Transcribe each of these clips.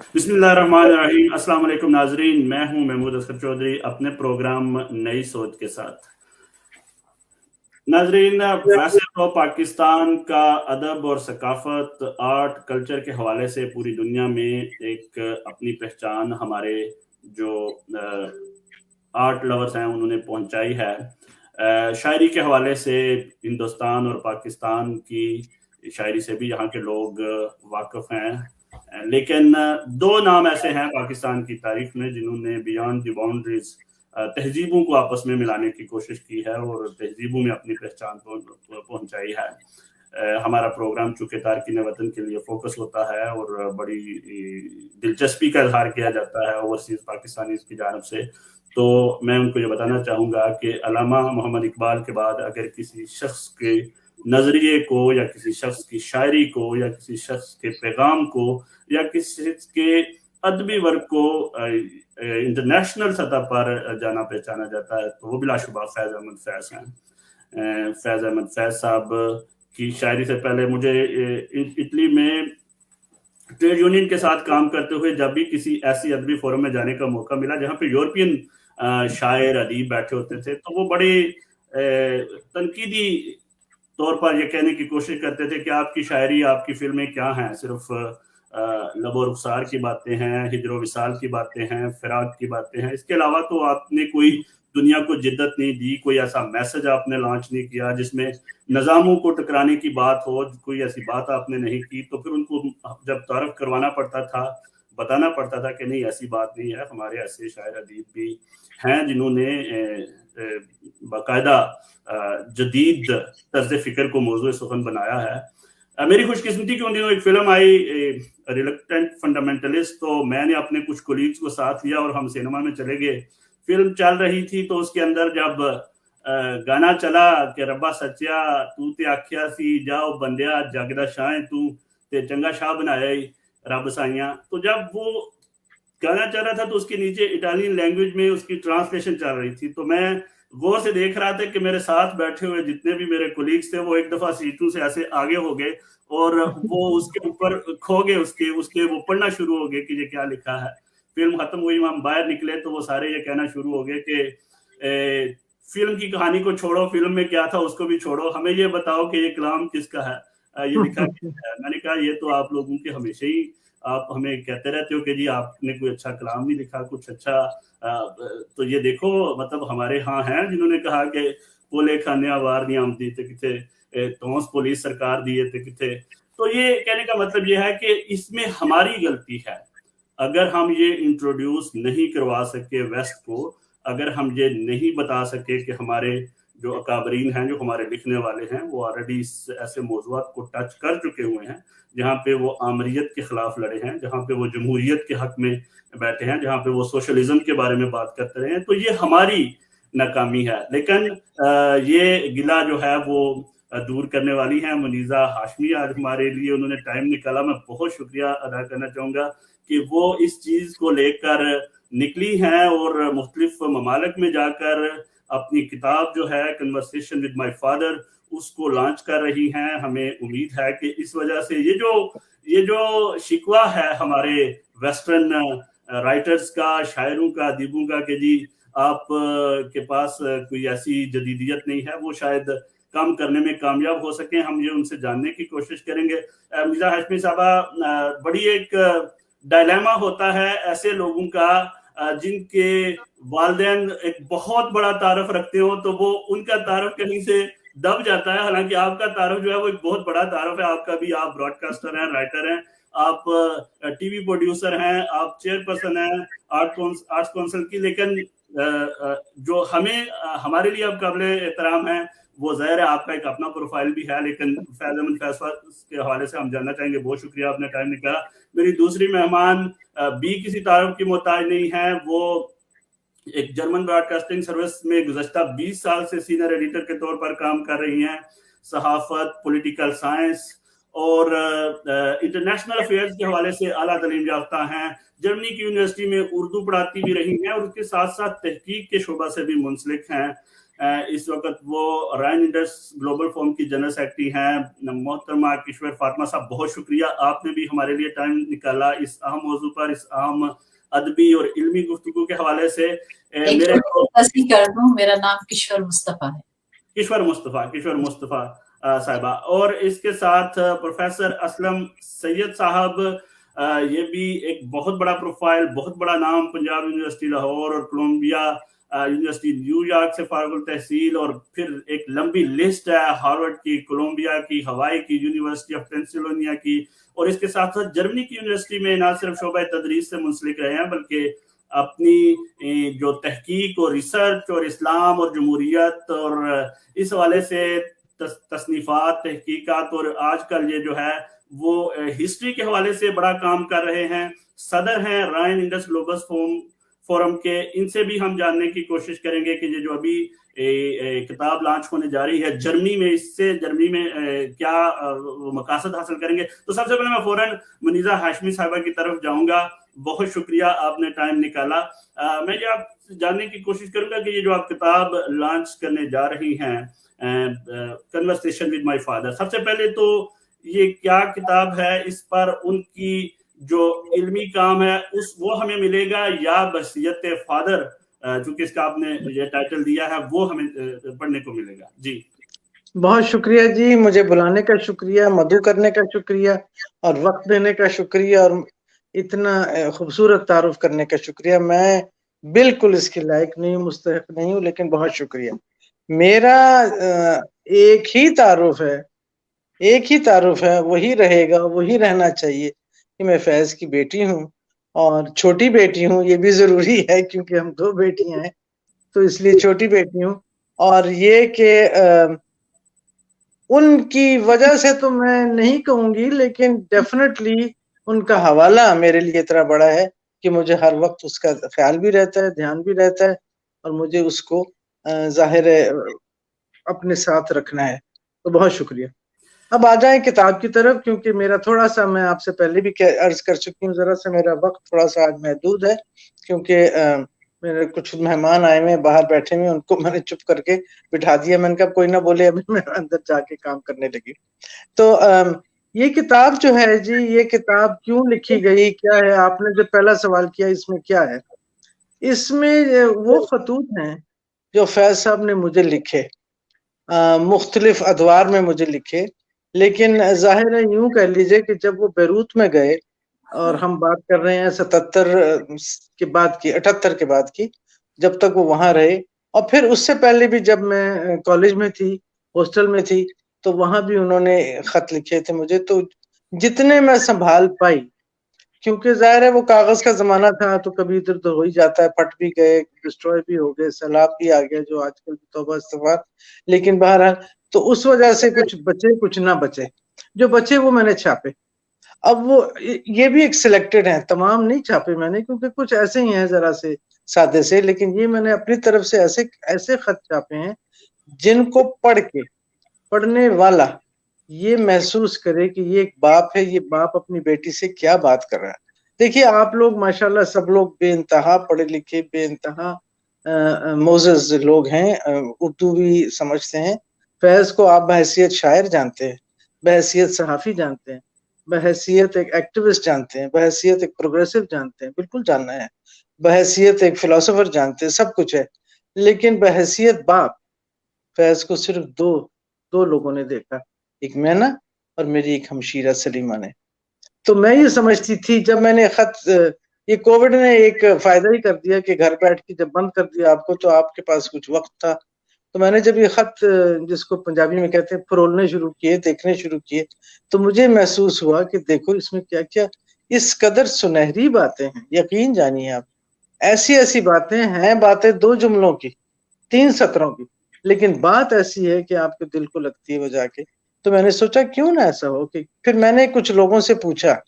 बिस्मिल्लाहिर्रहमानिर्रहीम। अस्सलाम वालेकुम नाजरीन, मैं हूं महमूद असगर चौधरी अपने प्रोग्राम नई सोच के साथ। नाजरीन, वैसे तो पाकिस्तान का अदब और सकाफत, आर्ट, कल्चर के हवाले से पूरी दुनिया में एक अपनी पहचान हमारे जो आर्ट लवर्स हैं उन्होंने पहुंचाई है। शायरी के हवाले से हिंदुस्तान और पाकिस्तान की शायरी से भी यहाँ के लोग वाकिफ हैं। लेकिन दो नाम ऐसे हैं पाकिस्तान की तारीख में जिन्होंने बियॉन्ड द बाउंड्रीज तहजीबों को आपस में मिलाने की कोशिश की है और तहजीबों में अपनी पहचान पहुंचाई है। हमारा प्रोग्राम चूंकि तारकीन वतन के लिए फोकस होता है और बड़ी दिलचस्पी का इजहार किया जाता है ओवरसीज पाकिस्तानी की जानब से, तो मैं उनको ये बताना चाहूँगा कि अल्लामा मोहम्मद इकबाल के बाद अगर किसी शख्स के नज़रिए को या किसी शख्स की शायरी को या किसी शख्स के पैगाम को या किसी शख्स के अदबी वर्क को इंटरनेशनल सतह पर जाना पहचाना जाता है तो वो बिलाशुबा फैज़ अहमद फैज़ हैं। फैज़ अहमद फैज़ साहब की शायरी से पहले मुझे इटली में ट्रेड यूनियन के साथ काम करते हुए जब भी किसी ऐसी अदबी फोरम में जाने का मौका मिला जहाँ पे यूरोपियन शायर अदीब बैठे होते थे तो वो बड़े तनकीदी तौर पर ये कहने की कोशिश करते थे कि आपकी शायरी, आपकी फिल्में क्या हैं, सिर्फ लबो रुखसार की बातें हैं, हिजरो विसाल की बातें हैं, फिराक की बातें हैं, इसके अलावा तो आपने कोई दुनिया को जिद्दत नहीं दी, कोई ऐसा मैसेज आपने लॉन्च नहीं किया जिसमें निज़ामों को टकराने की बात हो, कोई ऐसी बात आपने नहीं की। तो फिर उनको जब तारफ करवाना पड़ता था, बताना पड़ता था कि नहीं ऐसी बात नहीं है, हमारे ऐसे शायर अदीब भी हैं जिन्होंने बाकायदा जदीद तर्ज फिक्र को मौजूद सुखन बनाया है। मेरी खुशकिस्मती कि उन दिनों एक फिल्म आई रिलक्टेंट फंडामेंटलिस्ट, तो मैंने अपने कुछ कोलीग्स को साथ लिया और हम सिनेमा में चले गए। फिल्म चल रही थी तो उसके अंदर जब गाना चला कि रब्बा सच्चा तू ते आख्या सी जाओ बंदिया जगदा शाह तू ते चंगा शाह बनाया रब साइया, तो जब वो गाना चल रहा था तो उसके नीचे इटालियन लैंग्वेज में उसकी ट्रांसलेशन चल रही थी, तो मैं गौर से देख रहा था कि मेरे साथ बैठे हुए जितने भी मेरे कोलीग्स थे वो एक दफा सीटों से ऐसे आगे हो गए और वो उसके ऊपर खो गए, उसके उसके वो पढ़ना शुरू हो गए कि ये क्या लिखा है। फिल्म खत्म हुई, हम बाहर निकले तो वो सारे ये कहना शुरू हो गए कि फिल्म की कहानी को छोड़ो, फिल्म में क्या था उसको भी छोड़ो, हमें ये बताओ कि ये कलाम किसका है, ये लिखा किसका है। मैंने कहा ये तो आप लोगों के हमेशा ही आप हमें कहते रहते हो कि जी आपने कोई अच्छा कलाम नहीं लिखा, कुछ अच्छा, तो ये देखो मतलब हमारे यहाँ हैं जिन्होंने कहा कि पोले खाने आवार नहीं आमदी थे किथे तोस पुलिस सरकार दिए थे किथे। तो ये कहने का मतलब ये है कि इसमें हमारी गलती है अगर हम ये इंट्रोड्यूस नहीं करवा सके वेस्ट को, अगर हम ये नहीं बता सके कि हमारे जो अकाबरीन हैं, जो हमारे लिखने वाले हैं, वो ऑलरेडी ऐसे मौज़ूआत को टच कर चुके हुए हैं जहाँ पे वो आमरीत के खिलाफ लड़े हैं, जहाँ पे वो जमहूरियत के हक में बैठे हैं, जहाँ पे वो सोशलिज्म के बारे में बात करते रहे हैं, तो ये हमारी नाकामी है। लेकिन ये गिला जो है वो दूर करने वाली हैं मुनीज़ा हाशमी, आज हमारे लिए उन्होंने टाइम निकाला, मैं बहुत शुक्रिया अदा करना चाहूँगा कि वो इस चीज़ को लेकर निकली हैं और मुख्तलिफ ममालिक में जाकर अपनी किताब जो है कन्वर्सेशन विद माय फादर उसको लॉन्च कर रही हैं। हमें उम्मीद है कि इस वजह से ये जो शिकवा है हमारे वेस्टर्न राइटर्स का, शायरों का, अदीबों का कि जी आप के पास कोई ऐसी जदीदियत नहीं है, वो शायद काम करने में कामयाब हो सके, हम ये उनसे जानने की कोशिश करेंगे। मिर्जा हाशमी साहबा, बड़ी एक डायलेमा होता है ऐसे लोगों का जिनके वालिदैन एक बहुत बड़ा तारुफ रखते हो तो वो उनका तारुफ कहीं से दब जाता है, हालांकि आपका तारुफ जो है वो एक बहुत बड़ा तारुफ है। आपका भी, आप ब्रॉडकास्टर हैं, राइटर हैं, आप टीवी प्रोड्यूसर हैं, आप चेयरपर्सन हैं आर्ट्स काउंसिल की, लेकिन जो हमारे लिए अब काबिल एहतराम है वो ज़ाहिर है आपका एक अपना प्रोफाइल भी है, लेकिन फैज़ अहमद फैज़ के हवाले से हम जानना चाहेंगे। बहुत शुक्रिया आपने टाइम निकाला। मेरी दूसरी मेहमान भी किसी तारुफ की मोहताज नहीं है, वो एक जर्मन ब्रॉडकास्टिंग सर्विस में गुज़श्ता 20 साल से सीनियर एडिटर के तौर पर काम कर रही हैं। सहाफ़त, पॉलिटिकल साइंस और इंटरनेशनल अफेयर्स के हवाले से आला तालीम याफ्ता हैं। जर्मनी की यूनिवर्सिटी में उर्दू पढ़ाती भी रही हैं और उसके साथ साथ तहकीक के शोबा से भी मुंसलिक हैं। इस वक्त वो रायन इंडस ग्लोबल फोरम की जनरल सेक्रेटरी हैं। मोहतरमा किश्वर फातिमा साहब, बहुत शुक्रिया, आपने भी हमारे लिए टाइम निकाला इस अहम मौजू पर, इस अहम अदबी और इल्मी गुफ्तगू के हवाले से। मेरे कर दूं, मेरा नाम किश्वर मुस्तफा है। किश्वर मुस्तफा साहिबा। और इसके साथ प्रोफेसर असलम सैयद साहब, ये भी एक बहुत बड़ा प्रोफाइल, बहुत बड़ा नाम, पंजाब यूनिवर्सिटी लाहौर और कोलंबिया यूनिवर्सिटी न्यूयॉर्क से फारुल तहसील, और फिर एक लंबी लिस्ट है, हार्वर्ड की, कोलंबिया की, हवाई की, यूनिवर्सिटी ऑफ पेंसिल्वेनिया की, और इसके साथ साथ जर्मनी की यूनिवर्सिटी में ना सिर्फ शोबा तदरीस से मुंसलिक रहे हैं, बल्कि अपनी जो तहकीक और रिसर्च और इस्लाम और जमहूरियत और इस हवाले से तसनीफात, तहकीकात, और आजकल ये जो है वो हिस्ट्री के हवाले से बड़ा काम कर रहे हैं। सदर हैं रायन इंडस ग्लोबल फोरम के। इनसे भी हम जानने की कोशिश करेंगे कि ये जो अभी किताब लॉन्च होने जा रही है जर्मनी में, इससे जर्मनी में क्या मकासद हासिल करेंगे। तो सबसे पहले मैं फौरन मुनीजा हाशमी साहिबा की तरफ जाऊंगा। बहुत शुक्रिया, आपने टाइम निकाला। मैं ये आप जानने की कोशिश करूंगा कि ये जो आप किताब लॉन्च करने जा रही हैं, कन्वर्सेशन विद माय फादर, सबसे पहले तो ये क्या किताब है, इस पर उनकी जो इल्मी काम है उस वो हमें मिलेगा, या वसीयत फादर, चूंकि इसका आपने ये टाइटल दिया है, वो हमें पढ़ने को मिलेगा? जी बहुत शुक्रिया जी, मुझे बुलाने का शुक्रिया, मधु करने का शुक्रिया, और वक्त देने का शुक्रिया, और इतना खूबसूरत तारुफ करने का शुक्रिया। मैं बिल्कुल इसके लायक नहीं हूँ, मुस्तहिक नहीं हूँ, लेकिन बहुत शुक्रिया। मेरा एक ही तारुफ है, वही रहेगा, वही रहना चाहिए कि मैं फैज की बेटी हूँ, और छोटी बेटी हूँ। ये भी जरूरी है क्योंकि हम 2 बेटियां हैं, तो इसलिए छोटी बेटी हूँ। और ये कि उनकी वजह से तो मैं नहीं कहूंगी, लेकिन डेफिनेटली उनका हवाला मेरे लिए इतना बड़ा है कि मुझे हर वक्त उसका ख्याल भी रहता है, ध्यान भी रहता है, और मुझे उसको जाहिर है अपने साथ रखना है। तो बहुत शुक्रिया। अब आ जाए किताब की तरफ, क्योंकि मेरा थोड़ा सा, मैं आपसे पहले भी अर्ज कर चुकी हूँ, जरा सा मेरा वक्त थोड़ा सा आज महदूद है, क्योंकि मेरे कुछ मेहमान आए हुए बाहर बैठे हुए, उनको मैंने चुप करके बिठा दिया। मैंने कहा कोई ना बोले, अभी मैं अंदर जाके काम करने लगी। तो ये किताब जो है जी, ये किताब क्यों लिखी गई, क्या है, आपने जो पहला सवाल किया, इसमें क्या है। इसमें वो खतूत हैं जो फैज साहब ने मुझे लिखे, मुख्तलिफ अदवार में मुझे लिखे, लेकिन जाहिर है यूं कह लीजिए कि जब वो बैरूत में गए, और हम बात कर रहे हैं 77 के बाद की, 78 के बाद की, जब तक वो वहां रहे, और फिर उससे पहले भी जब मैं कॉलेज में थी, हॉस्टल में थी, तो वहां भी उन्होंने खत लिखे थे मुझे। तो जितने मैं संभाल पाई, क्योंकि जाहिर है वो कागज का जमाना था, तो कभी इधर उधर हो ही जाता है, फट भी गए, डिस्ट्रॉय भी हो गए, सैलाब भी आ गया, जो आजकल तौबा इस्तगफार। लेकिन बहरहाल, तो उस वजह से कुछ बचे, कुछ ना बचे, जो बचे वो मैंने छापे। अब वो ये भी एक सिलेक्टेड है, तमाम नहीं छापे मैंने, क्योंकि कुछ ऐसे ही हैं जरा से सादे से, लेकिन ये मैंने अपनी तरफ से ऐसे ऐसे खत छापे हैं जिनको पढ़ के पढ़ने वाला ये महसूस करे कि ये एक बाप है, ये बाप अपनी बेटी से क्या बात कर रहा है। देखिए, आप लोग माशाल्लाह सब लोग बेइंतहा पढ़े लिखे, बेइंतहा मोज़ेज़ लोग हैं, उर्दू भी समझते हैं। फैज को आप बहैसियत शायर जानते हैं, बहैसियत सहाफी जानते हैं, बहैसियत एक एक्टिविस्ट जानते हैं, बहैसियत एक प्रोग्रेसिव जानते हैं, बिल्कुल जानना है, बहैसियत एक फिलोसोफर जानते हैं, सब कुछ है। लेकिन बहैसियत बाप, फैज को सिर्फ दो लोगों ने देखा, एक मैं ना, और मेरी एक हमशीरा सलीमा ने। तो मैं ये समझती थी, जब मैंने खत, ये कोविड ने एक फायदा ही कर दिया कि घर बैठ के जब बंद कर दिया आपको, तो आपके पास कुछ वक्त था। तो मैंने जब ये खत, जिसको पंजाबी में कहते हैं, फरोलने शुरू किए, देखने शुरू किए, तो मुझे महसूस हुआ कि देखो इसमें क्या क्या इस कदर सुनहरी बातें हैं। यकीन जानिए आप, ऐसी ऐसी बातें हैं, बातें 2 जुमलों की, 3 सत्रों की, लेकिन बात ऐसी है कि आपके दिल को लगती है वो जाके। तो मैंने सोचा क्यों ना ऐसा हो, कि फिर मैंने कुछ लोगों से पूछा,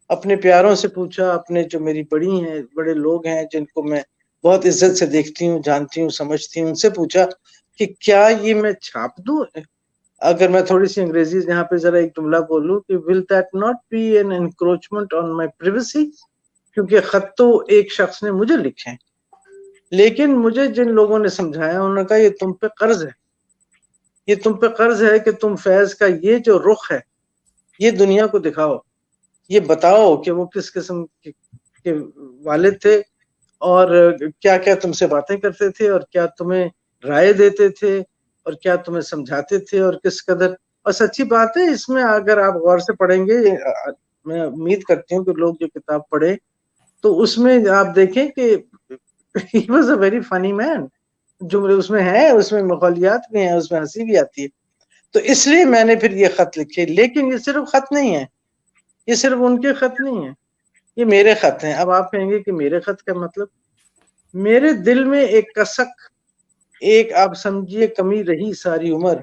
अपने प्यारों से पूछा, अपने जो मेरी बड़ी हैं, बड़े लोग हैं जिनको मैं बहुत इज्जत से देखती हूँ, जानती हूँ, समझती हूँ, उनसे पूछा कि क्या ये मैं छाप दूं। अगर मैं थोड़ी सी अंग्रेजी यहाँ पे जरा एक जुमला बोलूं कि will that not be an encroachment on my privacy, क्योंकि खत तो एक शख्स ने मुझे लिखे हैं, لیکن مجھے جن لوگوں نے سمجھایا انہوں نے کہا یہ تم پہ قرض ہے، یہ تم پہ قرض ہے کہ تم فیض کا یہ جو رخ ہے یہ دنیا کو دکھاؤ، یہ بتاؤ کہ وہ کس قسم کے والد تھے اور کیا کیا تم سے باتیں کرتے تھے اور کیا تمہیں رائے دیتے تھے اور کیا تمہیں سمجھاتے تھے اور کس قدر. اور سچی بات ہے اس میں اگر آپ غور سے پڑھیں گے، میں امید کرتی ہوں کہ لوگ جو کتاب پڑھے تو اس میں آپ دیکھیں کہ he was a very funny man. جو اس میں ہے اس میں مخالیات بھی ہیں، اس میں ہنسی بھی آتی ہے. تو اس لیے میں نے پھر یہ خط لکھے. لیکن یہ صرف خط نہیں ہے، یہ صرف ان کے خط نہیں ہیں، یہ میرے خط ہیں. اب آپ کہیں گے کہ میرے خط کا مطلب، میرے دل میں ایک کسک، ایک آپ سمجھیے کمی رہی ساری عمر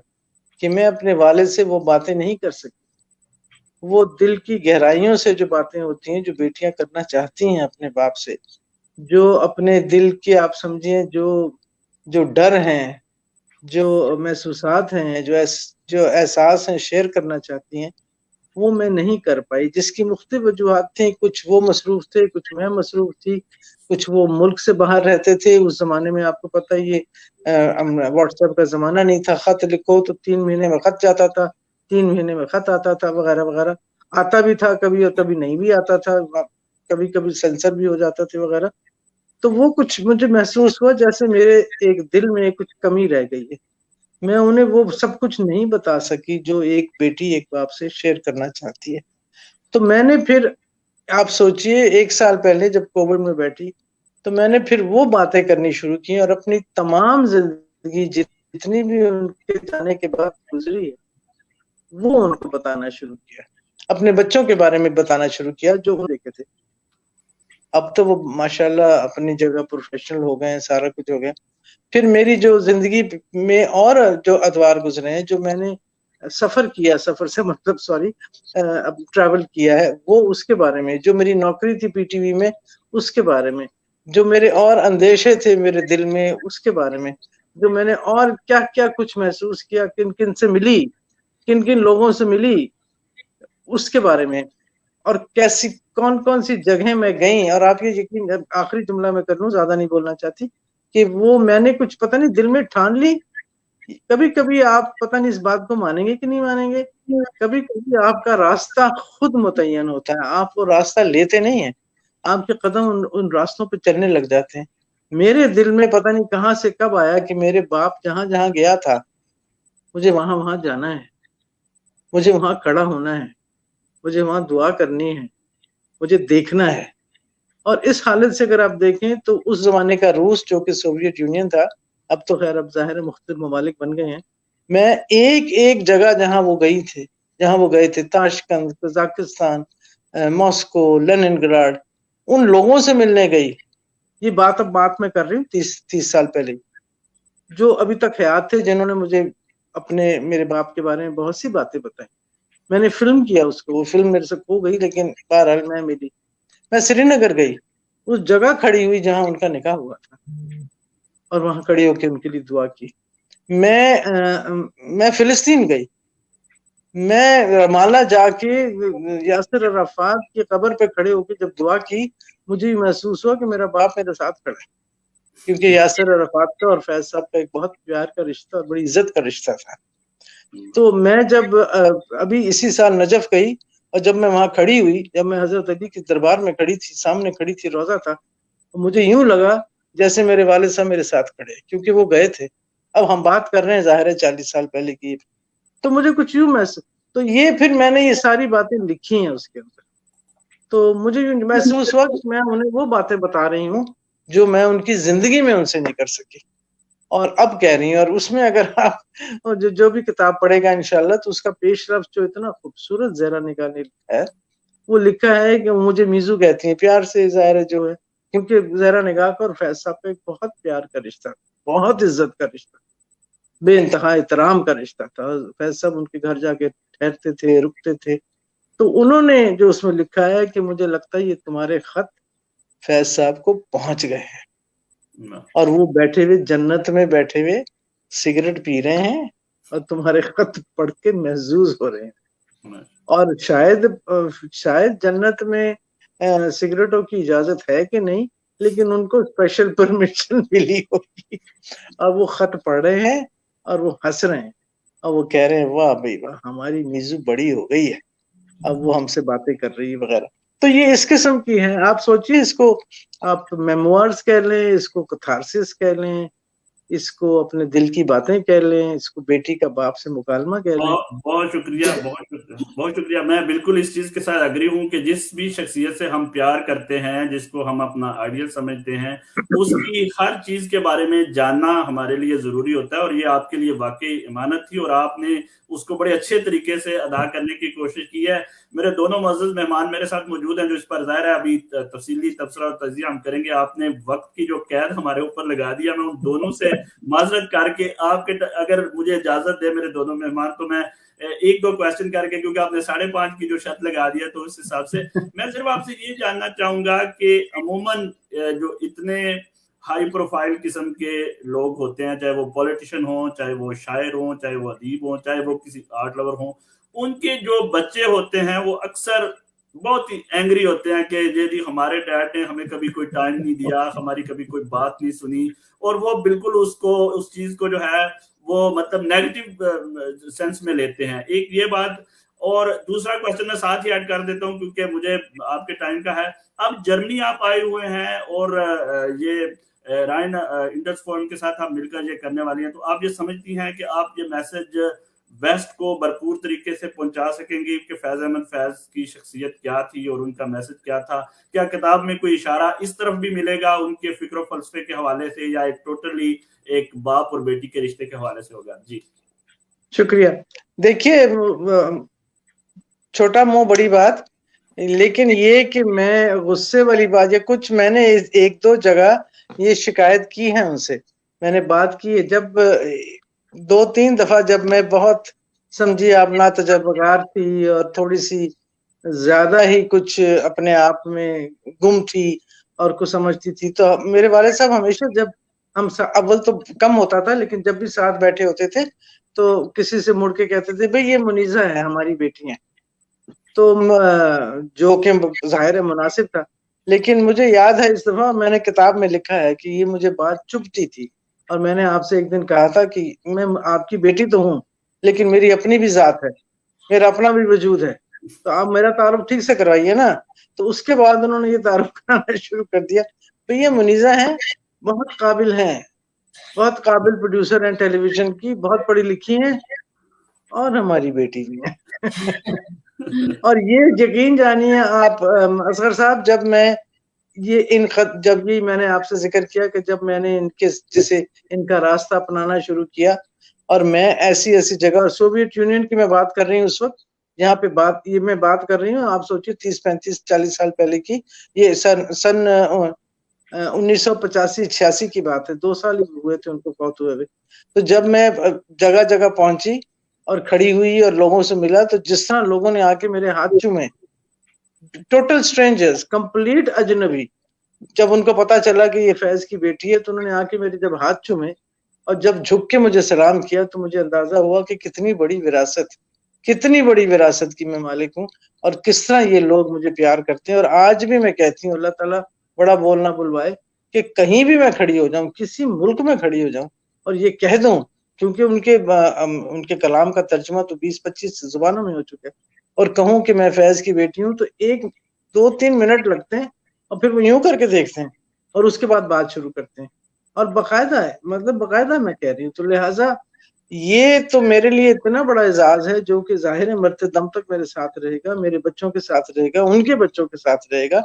کہ میں اپنے والد سے وہ باتیں نہیں کر سکتی، وہ دل کی گہرائیوں سے جو باتیں ہوتی ہیں جو بیٹیاں کرنا چاہتی ہیں اپنے باپ سے، جو اپنے دل کے آپ سمجھیں جو ڈر ہیں، جو محسوسات ہیں، جو احساس ہیں شیئر کرنا چاہتی ہیں، وہ میں نہیں کر پائی. جس کی مختلف وجوہات تھیں، کچھ وہ مصروف تھے، کچھ میں مصروف تھی، کچھ وہ ملک سے باہر رہتے تھے. اس زمانے میں آپ کو پتہ یہ واٹس ایپ کا زمانہ نہیں تھا، خط لکھو تو 3 مہینے میں خط جاتا تھا، 3 مہینے میں خط آتا تھا وغیرہ وغیرہ. آتا بھی تھا کبھی اور کبھی نہیں بھی آتا تھا، کبھی کبھی سینسر بھی ہو جاتا تھا وغیرہ. تو وہ کچھ مجھے محسوس ہوا جیسے میرے ایک دل میں کچھ کمی رہ گئی ہے. میں انہیں وہ سب کچھ نہیں بتا سکی جو ایک بیٹی ایک باپ سے شیئر کرنا چاہتی ہے. تو میں نے پھر آپ سوچئے 1 سال پہلے جب کووڈ میں بیٹھی تو میں نے پھر وہ باتیں کرنی شروع کی اور اپنی تمام زندگی جتنی بھی ان کے جانے کے بعد گزری ہے وہ ان کو بتانا شروع کیا، اپنے بچوں کے بارے میں بتانا شروع کیا جو وہ دیکھے تھے. اب تو وہ ماشاءاللہ اپنی جگہ پروفیشنل ہو گئے ہیں، سارا کچھ ہو گیا. پھر میری جو زندگی میں اور جو ادوار گزرے ہیں، جو میں نے سفر کیا، سفر سے مطلب ٹریول کیا ہے، وہ اس کے بارے میں، جو میری نوکری تھی پی ٹی وی میں اس کے بارے میں، جو میرے اور اندیشے تھے میرے دل میں اس کے بارے میں، جو میں نے اور کیا کیا کچھ محسوس کیا، کن کن سے ملی، کن کن لوگوں سے ملی اس کے بارے میں، اور کیسی کون کون سی جگہیں میں گئی. اور آپ یہ یقین، آخری جملہ میں کر لوں، زیادہ نہیں بولنا چاہتی، کہ وہ میں نے کچھ پتہ نہیں دل میں ٹھان لی. کبھی کبھی آپ پتہ نہیں اس بات کو مانیں گے کہ نہیں مانیں گے، کبھی کبھی آپ کا راستہ خود متعین ہوتا ہے، آپ وہ راستہ لیتے نہیں ہیں، آپ کے قدم ان راستوں پہ چلنے لگ جاتے ہیں. میرے دل میں پتہ نہیں کہاں سے کب آیا کہ میرے باپ جہاں جہاں گیا تھا مجھے وہاں وہاں جانا ہے، مجھے وہاں کھڑا ہونا ہے، مجھے وہاں دعا کرنی ہے، مجھے دیکھنا ہے. اور اس حالت سے اگر آپ دیکھیں تو اس زمانے کا روس جو کہ سوویت یونین تھا، اب تو خیر اب ظاہر مختلف ممالک بن گئے ہیں، میں ایک ایک جگہ جہاں وہ گئے تھے تاشکند، قزاقستان، ماسکو، لیننگراڈ، ان لوگوں سے ملنے گئی. یہ بات میں کر رہی ہوں 30 سال پہلے، جو ابھی تک حیات تھے، جنہوں نے مجھے میرے باپ کے بارے میں بہت سی باتیں بتائیں. میں نے فلم کیا اس کو، وہ فلم میرے سے کھو گئی لیکن بہرحال میں ملی. میں سری نگر گئی، اس جگہ کھڑی ہوئی جہاں ان کا نکاح ہوا تھا اور وہاں کھڑی ہو کے ان کے لیے دعا کی. میں فلسطین گئی، میں رمالہ جا کے یاسر عرفات کی قبر پہ کھڑے ہو کے جب دعا کی، مجھے محسوس ہوا کہ میرا باپ میرے ساتھ کھڑا ہے، کیونکہ یاسر عرفات کا اور فیض صاحب کا ایک بہت پیار کا رشتہ اور بڑی عزت کا رشتہ تھا. تو میں جب ابھی اسی سال نجف گئی اور جب میں وہاں کھڑی ہوئی، جب میں حضرت علی کے دربار میں کھڑی تھی، سامنے کھڑی تھی، روزہ تھا، تو مجھے یوں لگا جیسے میرے والد صاحب میرے ساتھ کھڑے، کیونکہ وہ گئے تھے. اب ہم بات کر رہے ہیں ظاہر ہے 40 سال پہلے کی، تو مجھے کچھ یوں محسوس، تو یہ پھر میں نے یہ ساری باتیں لکھی ہیں اس کے اندر. تو مجھے محسوس ہوا کہ میں انہیں وہ باتیں بتا رہی ہوں جو میں ان کی زندگی میں ان سے نہیں کر سکی اور اب کہہ رہی ہوں. اور اس میں اگر آپ جو بھی کتاب پڑھے گا انشاءاللہ تو اس کا پیش رفت جو اتنا خوبصورت زہرا نگار نے لکھا ہے، وہ لکھا ہے کہ مجھے میزو کہتی ہیں، پیار سے ظاہر ہے جو ہے، کیونکہ زہرا نگار کا اور فیض صاحب کا ایک بہت پیار کا رشتہ، بہت عزت کا رشتہ، بے انتہا احترام کا رشتہ تھا. فیض صاحب ان کے گھر جا کے ٹھہرتے تھے، رکتے تھے. تو انہوں نے جو اس میں لکھا ہے کہ مجھے لگتا ہے یہ تمہارے خط فیض صاحب کو پہنچ گئے ہیں اور وہ بیٹھے ہوئے جنت میں بیٹھے ہوئے سگریٹ پی رہے ہیں اور تمہارے خط پڑھ کے محظوظ ہو رہے ہیں. اور شاید جنت میں سگریٹوں کی اجازت ہے کہ نہیں، لیکن ان کو اسپیشل پرمیشن ملی ہوگی اور وہ خط پڑھ رہے ہیں اور وہ ہنس رہے ہیں اور وہ کہہ رہے ہیں واہ بھائی واہ ہماری میزو بڑی ہو گئی ہے، اب وہ ہم سے باتیں کر رہی ہے وغیرہ. تو یہ اس قسم کی ہیں. آپ سوچیے اس کو آپ میموارز کہہ لیں، اس کو کتھارسس کہہ لیں، اس کو اپنے دل کی باتیں کہہ لیں، اس کو بیٹی کا باپ سے مکالمہ کہہ لیں. بہت شکریہ، بہت شکریہ. میں بالکل اس چیز کے ساتھ اگری ہوں کہ جس بھی شخصیت سے ہم پیار کرتے ہیں، جس کو ہم اپنا آئیڈیل سمجھتے ہیں، اس کی ہر چیز کے بارے میں جاننا ہمارے لیے ضروری ہوتا ہے، اور یہ آپ کے لیے واقعی امانت تھی اور آپ نے اس کو بڑے اچھے طریقے سے ادا کرنے کی کوشش کی ہے. میرے دونوں معزز مہمان میرے ساتھ موجود ہیں جو اس پر ظاہر ہے ابھی تفصیلی تبصرہ اور تجزیہ ہم کریں گے. آپ نے وقت کی جو قید ہمارے اوپر لگا دیا، میں ان دونوں سے معذرت کر کے آپ کے اگر مجھے اجازت دے میرے دونوں مہمان، تو میں ایک دو کویسچن کر کے، کیونکہ آپ نے 5:30 کی جو شرط لگا دیا تو اس حساب سے میں صرف آپ سے یہ جاننا چاہوں گا کہ عموماً جو اتنے ہائی پروفائل قسم کے لوگ ہوتے ہیں، چاہے وہ پولیٹیشین ہوں، چاہے وہ شاعر ہوں، چاہے وہ ادیب ہوں، چاہے وہ کسی آرٹ لور ہوں، ان کے جو بچے ہوتے ہیں وہ اکثر بہت ہی اینگری ہوتے ہیں کہ جی ہمارے ڈیڈ نے ہمیں کبھی کوئی ٹائم نہیں دیا، ہماری کبھی کوئی بات نہیں سنی، اور وہ بالکل اس چیز کو جو ہے وہ مطلب نیگیٹو سینس میں لیتے ہیں. ایک یہ بات، اور دوسرا کوشچن میں ساتھ ہی ایڈ کر دیتا ہوں کیونکہ مجھے آپ کے ٹائم کا ہے. اب جرمنی آپ آئے ہوئے ہیں اور یہ رائن انڈس فورم کے ساتھ آپ مل کر یہ کرنے والی ہیں، تو آپ یہ سمجھتی ہیں کہ آپ یہ میسج ویسٹ کو بھرپور طریقے سے پہنچا سکیں گی کہ فیض احمد فیض کی شخصیت کیا تھی اور ان کا میسج کیا تھا؟ کیا کتاب میں کوئی اشارہ اس طرف بھی ملے گا ان کے فکر و فلسفے کے حوالے سے، یا ایک ٹوٹلی ایک باپ اور بیٹی کے رشتے کے حوالے سے ہوگا؟ جی شکریہ. دیکھیے چھوٹا منہ بڑی بات، لیکن یہ کہ میں غصے والی بات، یہ کچھ میں نے ایک دو جگہ یہ شکایت کی ہے ان سے، میں نے بات کی ہے. جب 2-3 دفعہ جب میں بہت سمجھی آپ نا تجربہ کار تھی اور تھوڑی سی زیادہ ہی کچھ اپنے آپ میں گم تھی اور کچھ سمجھتی تھی، تو میرے والد صاحب ہمیشہ جب ہم اول تو کم ہوتا تھا لیکن جب بھی ساتھ بیٹھے ہوتے تھے تو کسی سے مڑ کے کہتے تھے بھئی یہ منیزہ ہے ہماری بیٹی ہیں، تو جو کہ ظاہر ہے مناسب تھا. لیکن مجھے یاد ہے اس دفعہ میں نے کتاب میں لکھا ہے کہ یہ مجھے بات چبھتی تھی، اور میں نے آپ سے ایک دن کہا تھا کہ میں آپ کی بیٹی تو ہوں لیکن میری اپنی بھی ذات ہے، میرا اپنا بھی وجود ہے، تو آپ میرا تعارف ٹھیک سے کروائیے نا. تو اس کے بعد انہوں نے یہ تعارف کرانا شروع کر دیا. تو یہ منیزہ ہیں، بہت قابل ہیں، بہت قابل پروڈیوسر ہیں ٹیلی ویژن کی، بہت پڑھی لکھی ہیں، اور ہماری بیٹی بھی ہے. اور یہ یقین جانیے آپ اصغر صاحب، جب میں یہ جب بھی میں نے آپ سے ذکر کیا کہ جب میں نے ان کا راستہ اپنانا شروع کیا، اور میں ایسی جگہ، اور سوویت یونین کی میں بات کر رہی ہوں اس وقت، یہاں پہ میں بات کر رہی ہوں، آپ سوچیے 30-35-40 سال پہلے کی، یہ سن 1985-86 کی بات ہے، 2 سال ہی ہوئے تھے ان کو فوت ہوئے. تو جب میں جگہ جگہ پہنچی اور کھڑی ہوئی اور لوگوں سے ملا، تو جس طرح لوگوں نے آ کے میرے ہاتھ چومے، ٹوٹل سٹرینجرز، کمپلیٹ اجنبی، جب ان کو پتا چلا کہ یہ فیض کی بیٹی ہے تو انہوں نے آ کے میرے جب ہاتھ چومے اور جب جھک کے مجھے سلام کیا، تو مجھے اندازہ ہوا کہ کتنی بڑی وراثت کی میں مالک ہوں، اور کس طرح یہ لوگ مجھے پیار کرتے ہیں. اور آج بھی میں کہتی ہوں اللہ تعالیٰ بڑا بولنا بلوائے کہ کہیں بھی میں کھڑی ہو جاؤں، کسی ملک میں کھڑی ہو جاؤں اور یہ کہہ دوں، کیونکہ ان کے کلام کا ترجمہ تو 20-25 زبانوں میں ہو چکا ہے، اور کہوں کہ میں فیض کی بیٹی ہوں، تو 1-2-3 منٹ لگتے ہیں اور پھر وہ یوں کر کے دیکھتے ہیں اور اس کے بعد بات شروع کرتے ہیں، اور باقاعدہ ہے، مطلب باقاعدہ میں کہہ رہی ہوں. تو لہٰذا یہ تو میرے لیے اتنا بڑا اعزاز ہے جو کہ ظاہر ہے مرتے دم تک میرے ساتھ رہے گا، میرے بچوں کے ساتھ رہے گا، ان کے بچوں کے ساتھ رہے گا،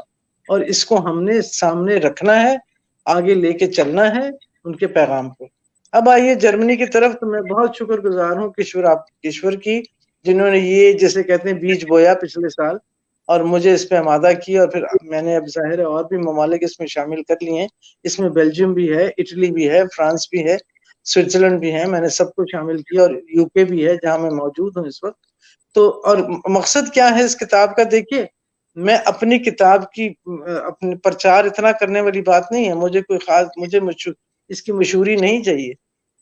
اور اس کو ہم نے سامنے رکھنا ہے، آگے لے کے چلنا ہے ان کے پیغام کو. اب آئیے جرمنی کی طرف. تو میں بہت شکر گزار ہوں کشور کی، جنہوں نے یہ جیسے کہتے ہیں بیج بویا پچھلے سال اور مجھے اس پہ آمادہ کیا، اور پھر میں نے اب ظاہر ہے اور بھی ممالک اس میں شامل کر لیے ہیں. اس میں بیلجیم بھی ہے، اٹلی بھی ہے، فرانس بھی ہے، سوئٹزرلینڈ بھی ہے، میں نے سب کو شامل کیا، اور یو کے بھی ہے جہاں میں موجود ہوں اس وقت. تو اور مقصد کیا ہے اس کتاب کا؟ دیکھیے میں اپنی کتاب کی اپنے پرچار اتنا کرنے والی بات نہیں ہے، مجھے کوئی خاص اس کی مشہوری نہیں چاہیے،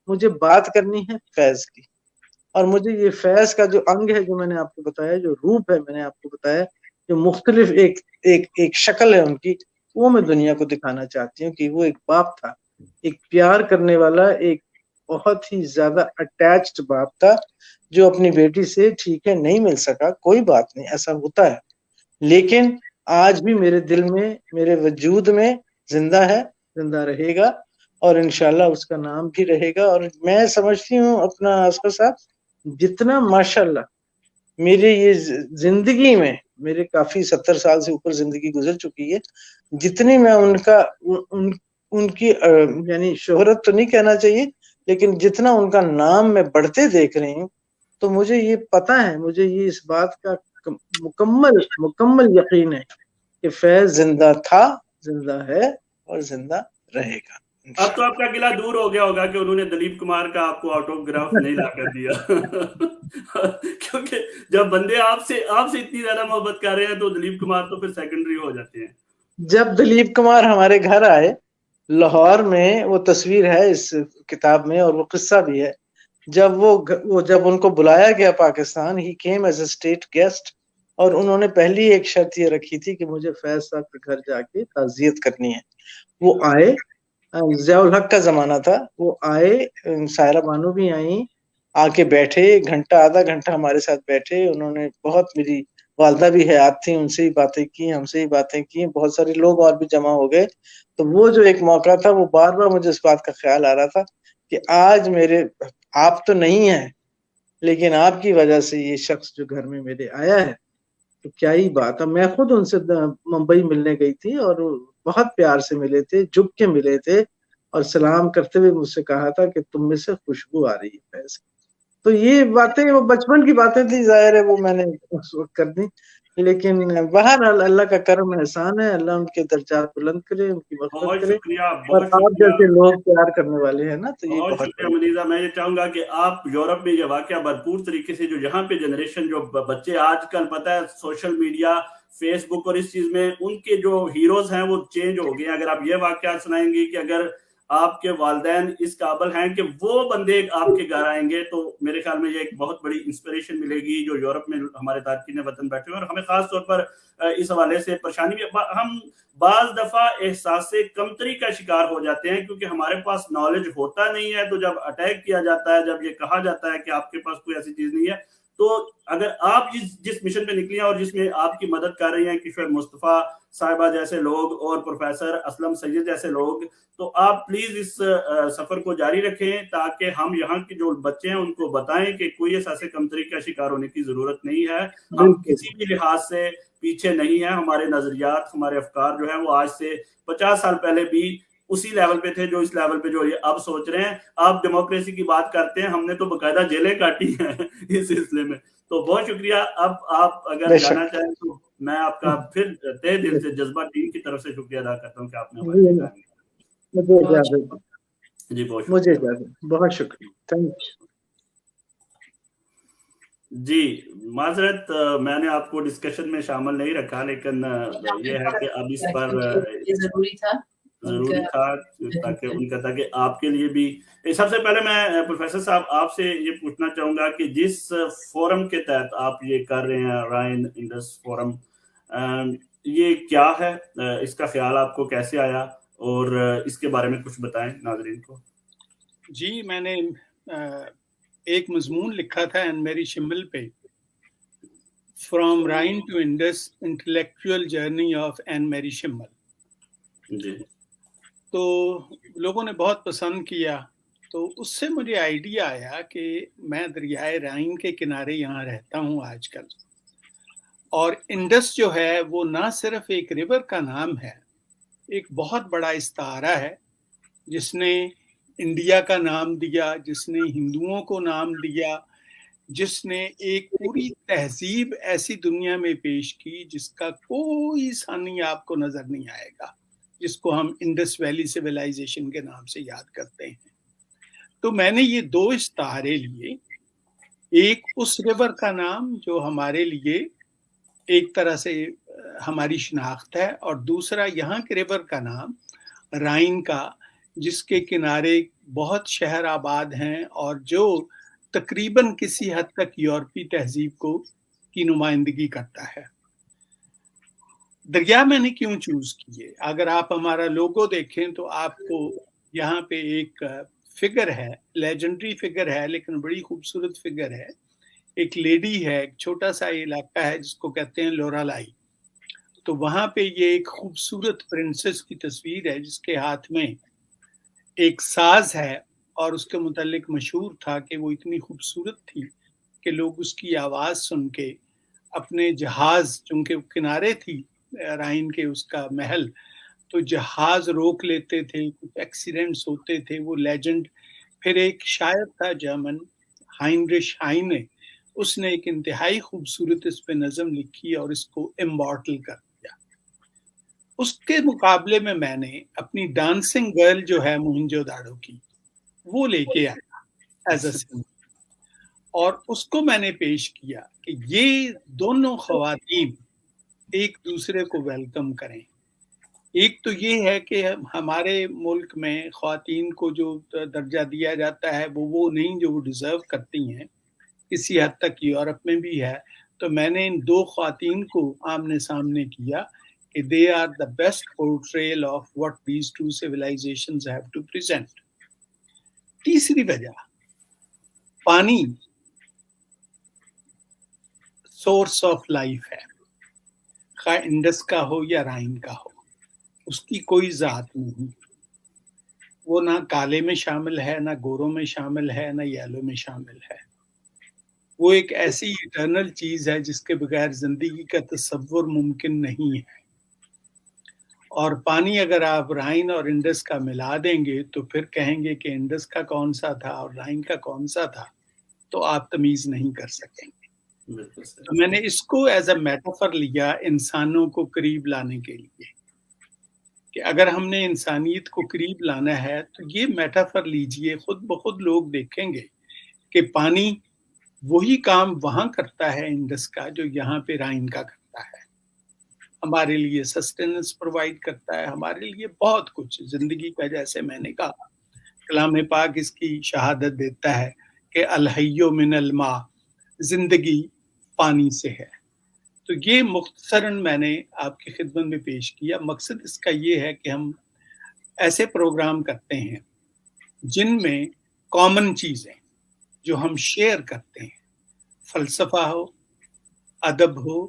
مجھے بات کرنی ہے فیض کی. اور مجھے یہ فیض کا جو انگ ہے جو میں نے آپ کو بتایا، جو روپ ہے میں نے آپ کو بتایا، جو مختلف ایک شکل ہے ان کی، وہ میں دنیا کو دکھانا چاہتی ہوں کہ وہ ایک باپ تھا, ایک پیار کرنے والا, ایک بہت ہی زیادہ اٹیچڈ باپ تھا, جو اپنی بیٹی سے ٹھیک ہے نہیں مل سکا, کوئی بات نہیں, ایسا ہوتا ہے, لیکن آج بھی میرے دل میں, میرے وجود میں زندہ ہے, زندہ رہے گا, اور انشاءاللہ اس کا نام بھی رہے گا. اور میں سمجھتی ہوں اپنا اصغر صاحب, جتنا ماشاءاللہ میرے یہ زندگی میں, میرے کافی 70 سال سے اوپر زندگی گزر چکی ہے, جتنی میں ان کی یعنی شہرت تو نہیں کہنا چاہیے, لیکن جتنا ان کا نام میں بڑھتے دیکھ رہی ہوں, تو مجھے یہ پتا ہے, مجھے یہ اس بات کا مکمل یقین ہے کہ فیض زندہ تھا, زندہ ہے, اور زندہ رہے گا. اب تو آپ کا گلہ دور ہو گیا ہوگا کہ انہوں نے دلیپ کمار کا آپ کو آٹوگراف نہیں لا کر دیا کیونکہ جب بندے آپ سے اتنی زیادہ محبت کر رہے ہیں تو دلیپ کمار تو پھر سیکنڈری ہو جاتے ہیں. جب دلیپ کمار ہمارے گھر آئے لاہور میں, وہ تصویر ہے اس کتاب میں اور وہ قصہ بھی ہے, جب ان کو بلایا گیا Pakistan, he came as a state guest, اور انہوں نے پہلی ایک شرط یہ رکھی تھی کہ مجھے فیض صاحب کے گھر جا کے تعزیت کرنی ہے. وہ آئے, ضیاء الحق کا زمانہ تھا, وہ آئے, سائرہ بانو بھی آئیں, آ کے بیٹھے, گھنٹہ آدھا گھنٹہ ہمارے ساتھ بیٹھے. انہوں نے بہت, میری والدہ بھی حیات تھی, ان سے ہی باتیں کی, ہم سے ہی باتیں کی, بہت سارے لوگ اور بھی جمع ہو گئے. تو وہ جو ایک موقع تھا, وہ بار بار مجھے اس بات کا خیال آ رہا تھا کہ آج آپ تو نہیں ہیں, لیکن آپ کی وجہ سے یہ شخص جو گھر میں میرے آیا ہے, تو کیا ہی بات ہے. میں خود ان سے ممبئی ملنے گئی تھی, اور بہت پیار سے ملے تھے, جھک کے ملے تھے, اور سلام کرتے ہوئے مجھ سے کہا تھا کہ تم میں سے خوشبو آ رہی ہے فیض. تو یہ باتیں وہ بچپن کی باتیں تھی, ظاہر ہے وہ میں نے اس وقت کر دی, لیکن بہرحال اللہ کا کرم احسان ہے, اللہ ان کے درجات بلند کرے, ان کی مغفرت بہت کرے. شکریہ, اور بہت آپ شکریہ, جیسے لوگ پیار کرنے والے ہیں نا, تو یہ بہت بہت شکریہ منیزہ. میں یہ چاہوں گا کہ آپ یورپ میں یہ واقعہ بھرپور طریقے سے, جو یہاں پہ جنریشن, جو بچے آج کل پتہ ہے سوشل میڈیا, فیس بک اور اس چیز میں ان کے جو ہیروز ہیں وہ چینج ہو گئے ہیں. اگر آپ یہ واقعہ سنائیں گے کہ اگر آپ کے والدین اس قابل ہیں کہ وہ بندے آپ کے گھر آئیں گے, تو میرے خیال میں یہ ایک بہت بڑی انسپریشن ملے گی جو یورپ میں ہمارے تارکین وطن بیٹھے ہوئے. اور ہمیں خاص طور پر اس حوالے سے پریشانی بھی, ہم بعض دفعہ احساس کمتری کا شکار ہو جاتے ہیں کیونکہ ہمارے پاس نالج ہوتا نہیں ہے. تو جب اٹیک کیا جاتا ہے, جب یہ کہا جاتا ہے کہ آپ کے پاس کوئی ایسی چیز نہیں ہے, تو اگر آپ جس مشن پہ نکلی ہیں اور جس میں آپ کی مدد کر رہی ہیں کشور مصطفیٰ صاحبہ جیسے لوگ اور پروفیسر اسلم سید جیسے لوگ, تو آپ پلیز اس سفر کو جاری رکھیں تاکہ ہم یہاں کے جو بچے ہیں ان کو بتائیں کہ کوئی ایسے کمتری کا شکار ہونے کی ضرورت نہیں ہے. ہم کسی بھی لحاظ سے پیچھے نہیں ہیں. ہمارے نظریات, ہمارے افکار جو ہیں وہ آج سے 50 سال پہلے بھی اسی لیول پہ تھے جو اس لیول پہ جو یہ اب سوچ رہے ہیں. آپ ڈیموکریسی کی بات کرتے ہیں, ہم نے تو باقاعدہ جیلیں کاٹی ہیں اس سلسلے میں. تو بہت شکریہ. اب آپ اگر جانا چاہیں تو میں آپ کا پھر تہ دل سے جذبہ ٹیم کی طرف سے شکریہ ادا کرتا ہوں کہ آپ نے ہمارے لیے جان لیا. جی بہت شکریہ, بہت شکریہ, تھینک یو. جی معذرت, میں نے آپ کو ڈسکشن میں شامل نہیں رکھا, لیکن یہ ہے کہ اب اس پر ضروری تھا تاکہ ان کا, تاکہ آپ کے لیے بھی. سب سے پہلے میں پروفیسر صاحب آپ سے یہ پوچھنا چاہوں گا کہ جس فورم کے تحت آپ یہ کر رہے ہیں, رائن انڈس فورم, یہ کیا ہے, اس کا خیال آپ کو کیسے آیا, اور اس کے بارے میں کچھ بتائیں ناظرین کو. جی میں نے ایک مضمون لکھا تھا این میری شمل پہ, from Rhine to Indus intellectual journey of Annemarie Schimmel. جی, تو لوگوں نے بہت پسند کیا. تو اس سے مجھے آئیڈیا آیا کہ میں دریائے رائن کے کنارے یہاں رہتا ہوں آج کل, اور انڈس جو ہے وہ نہ صرف ایک ریور کا نام ہے, ایک بہت بڑا استعارہ ہے جس نے انڈیا کا نام دیا, جس نے ہندوؤں کو نام دیا, جس نے ایک پوری تہذیب ایسی دنیا میں پیش کی جس کا کوئی ثانی آپ کو نظر نہیں آئے گا, جس کو ہم انڈس ویلی سویلائزیشن کے نام سے یاد کرتے ہیں. تو میں نے یہ دو استعارے لیے, ایک اس ریور کا نام جو ہمارے لیے ایک طرح سے ہماری شناخت ہے, اور دوسرا یہاں کے ریور کا نام رائن کا, جس کے کنارے بہت شہر آباد ہیں اور جو تقریباً کسی حد تک یورپی تہذیب کی نمائندگی کرتا ہے. دریا میں نے کیوں چوز کیے؟ اگر آپ ہمارا لوگو دیکھیں تو آپ کو یہاں پہ ایک فگر ہے، لیجنڈری فگر ہے لیکن بڑی خوبصورت فگر ہے. ایک لیڈی ہے، ایک چھوٹا سا علاقہ ہے جس کو کہتے ہیں لورالائی. تو وہاں پہ یہ ایک خوبصورت پرنسس کی تصویر ہے جس کے ہاتھ میں ایک ساز ہے، اور اس کے متعلق مشہور تھا کہ وہ اتنی خوبصورت تھی کہ لوگ اس کی آواز سن کے اپنے جہاز، چونکہ کنارے تھی رائن کے اس کا محل، تو جہاز روک لیتے تھے، کچھ ایکسیڈنٹس ہوتے تھے. وہ لیجنڈ. پھر ایک شاعر تھا جرمن، ہائنرش ہائنے، اس نے ایک انتہائی خوبصورت اس پہ نظم لکھی اور اس کو امبارٹل کر دیا. اس کے مقابلے میں نے اپنی ڈانسنگ گرل جو ہے موہنجو داڑو کی، وہ لے کے آیا ایز اے سنگر، اور اس کو میں نے پیش کیا کہ یہ دونوں خواتین ایک دوسرے کو ویلکم کریں. ایک تو یہ ہے کہ ہمارے ملک میں خواتین کو جو درجہ دیا جاتا ہے وہ نہیں جو وہ ڈیزرو کرتی ہیں، کسی حد تک یورپ میں بھی ہے. تو میں نے ان دو خواتین کو آمنے سامنے کیا کہ they are the best portrayal of what these two civilizations have to present. تیسری وجہ، پانی سورس آف لائف ہے، خواہ انڈس کا ہو یا رائن کا ہو، اس کی کوئی ذات نہیں. وہ نہ کالے میں شامل ہے، نہ گوروں میں شامل ہے، نہ یلو میں شامل ہے. وہ ایک ایسی ایٹرنل چیز ہے جس کے بغیر زندگی کا تصور ممکن نہیں ہے. اور پانی اگر آپ رائن اور انڈس کا ملا دیں گے تو پھر کہیں گے کہ انڈس کا کون سا تھا اور رائن کا کون سا تھا، تو آپ تمیز نہیں کر سکیں گے. تو میں نے اس کو ایز اے میٹافر لیا انسانوں کو قریب لانے کے لیے، کہ اگر ہم نے انسانیت کو قریب لانا ہے تو یہ میٹافر لیجئے، خود بخود لوگ دیکھیں گے کہ پانی وہی کام وہاں کرتا ہے انڈس کا جو یہاں پہ رائن کا کرتا ہے. ہمارے لیے سسٹیننس پرووائڈ کرتا ہے، ہمارے لیے بہت کچھ زندگی کا. جیسے میں نے کہا کلام پاک اس کی شہادت دیتا ہے کہ الحی من الماء، زندگی پانی سے ہے. تو یہ مختصراً میں نے آپ کی خدمت میں پیش کیا. مقصد اس کا یہ ہے کہ ہم ایسے پروگرام کرتے ہیں جن میں کامن چیزیں جو ہم شیئر کرتے ہیں، فلسفہ ہو، ادب ہو،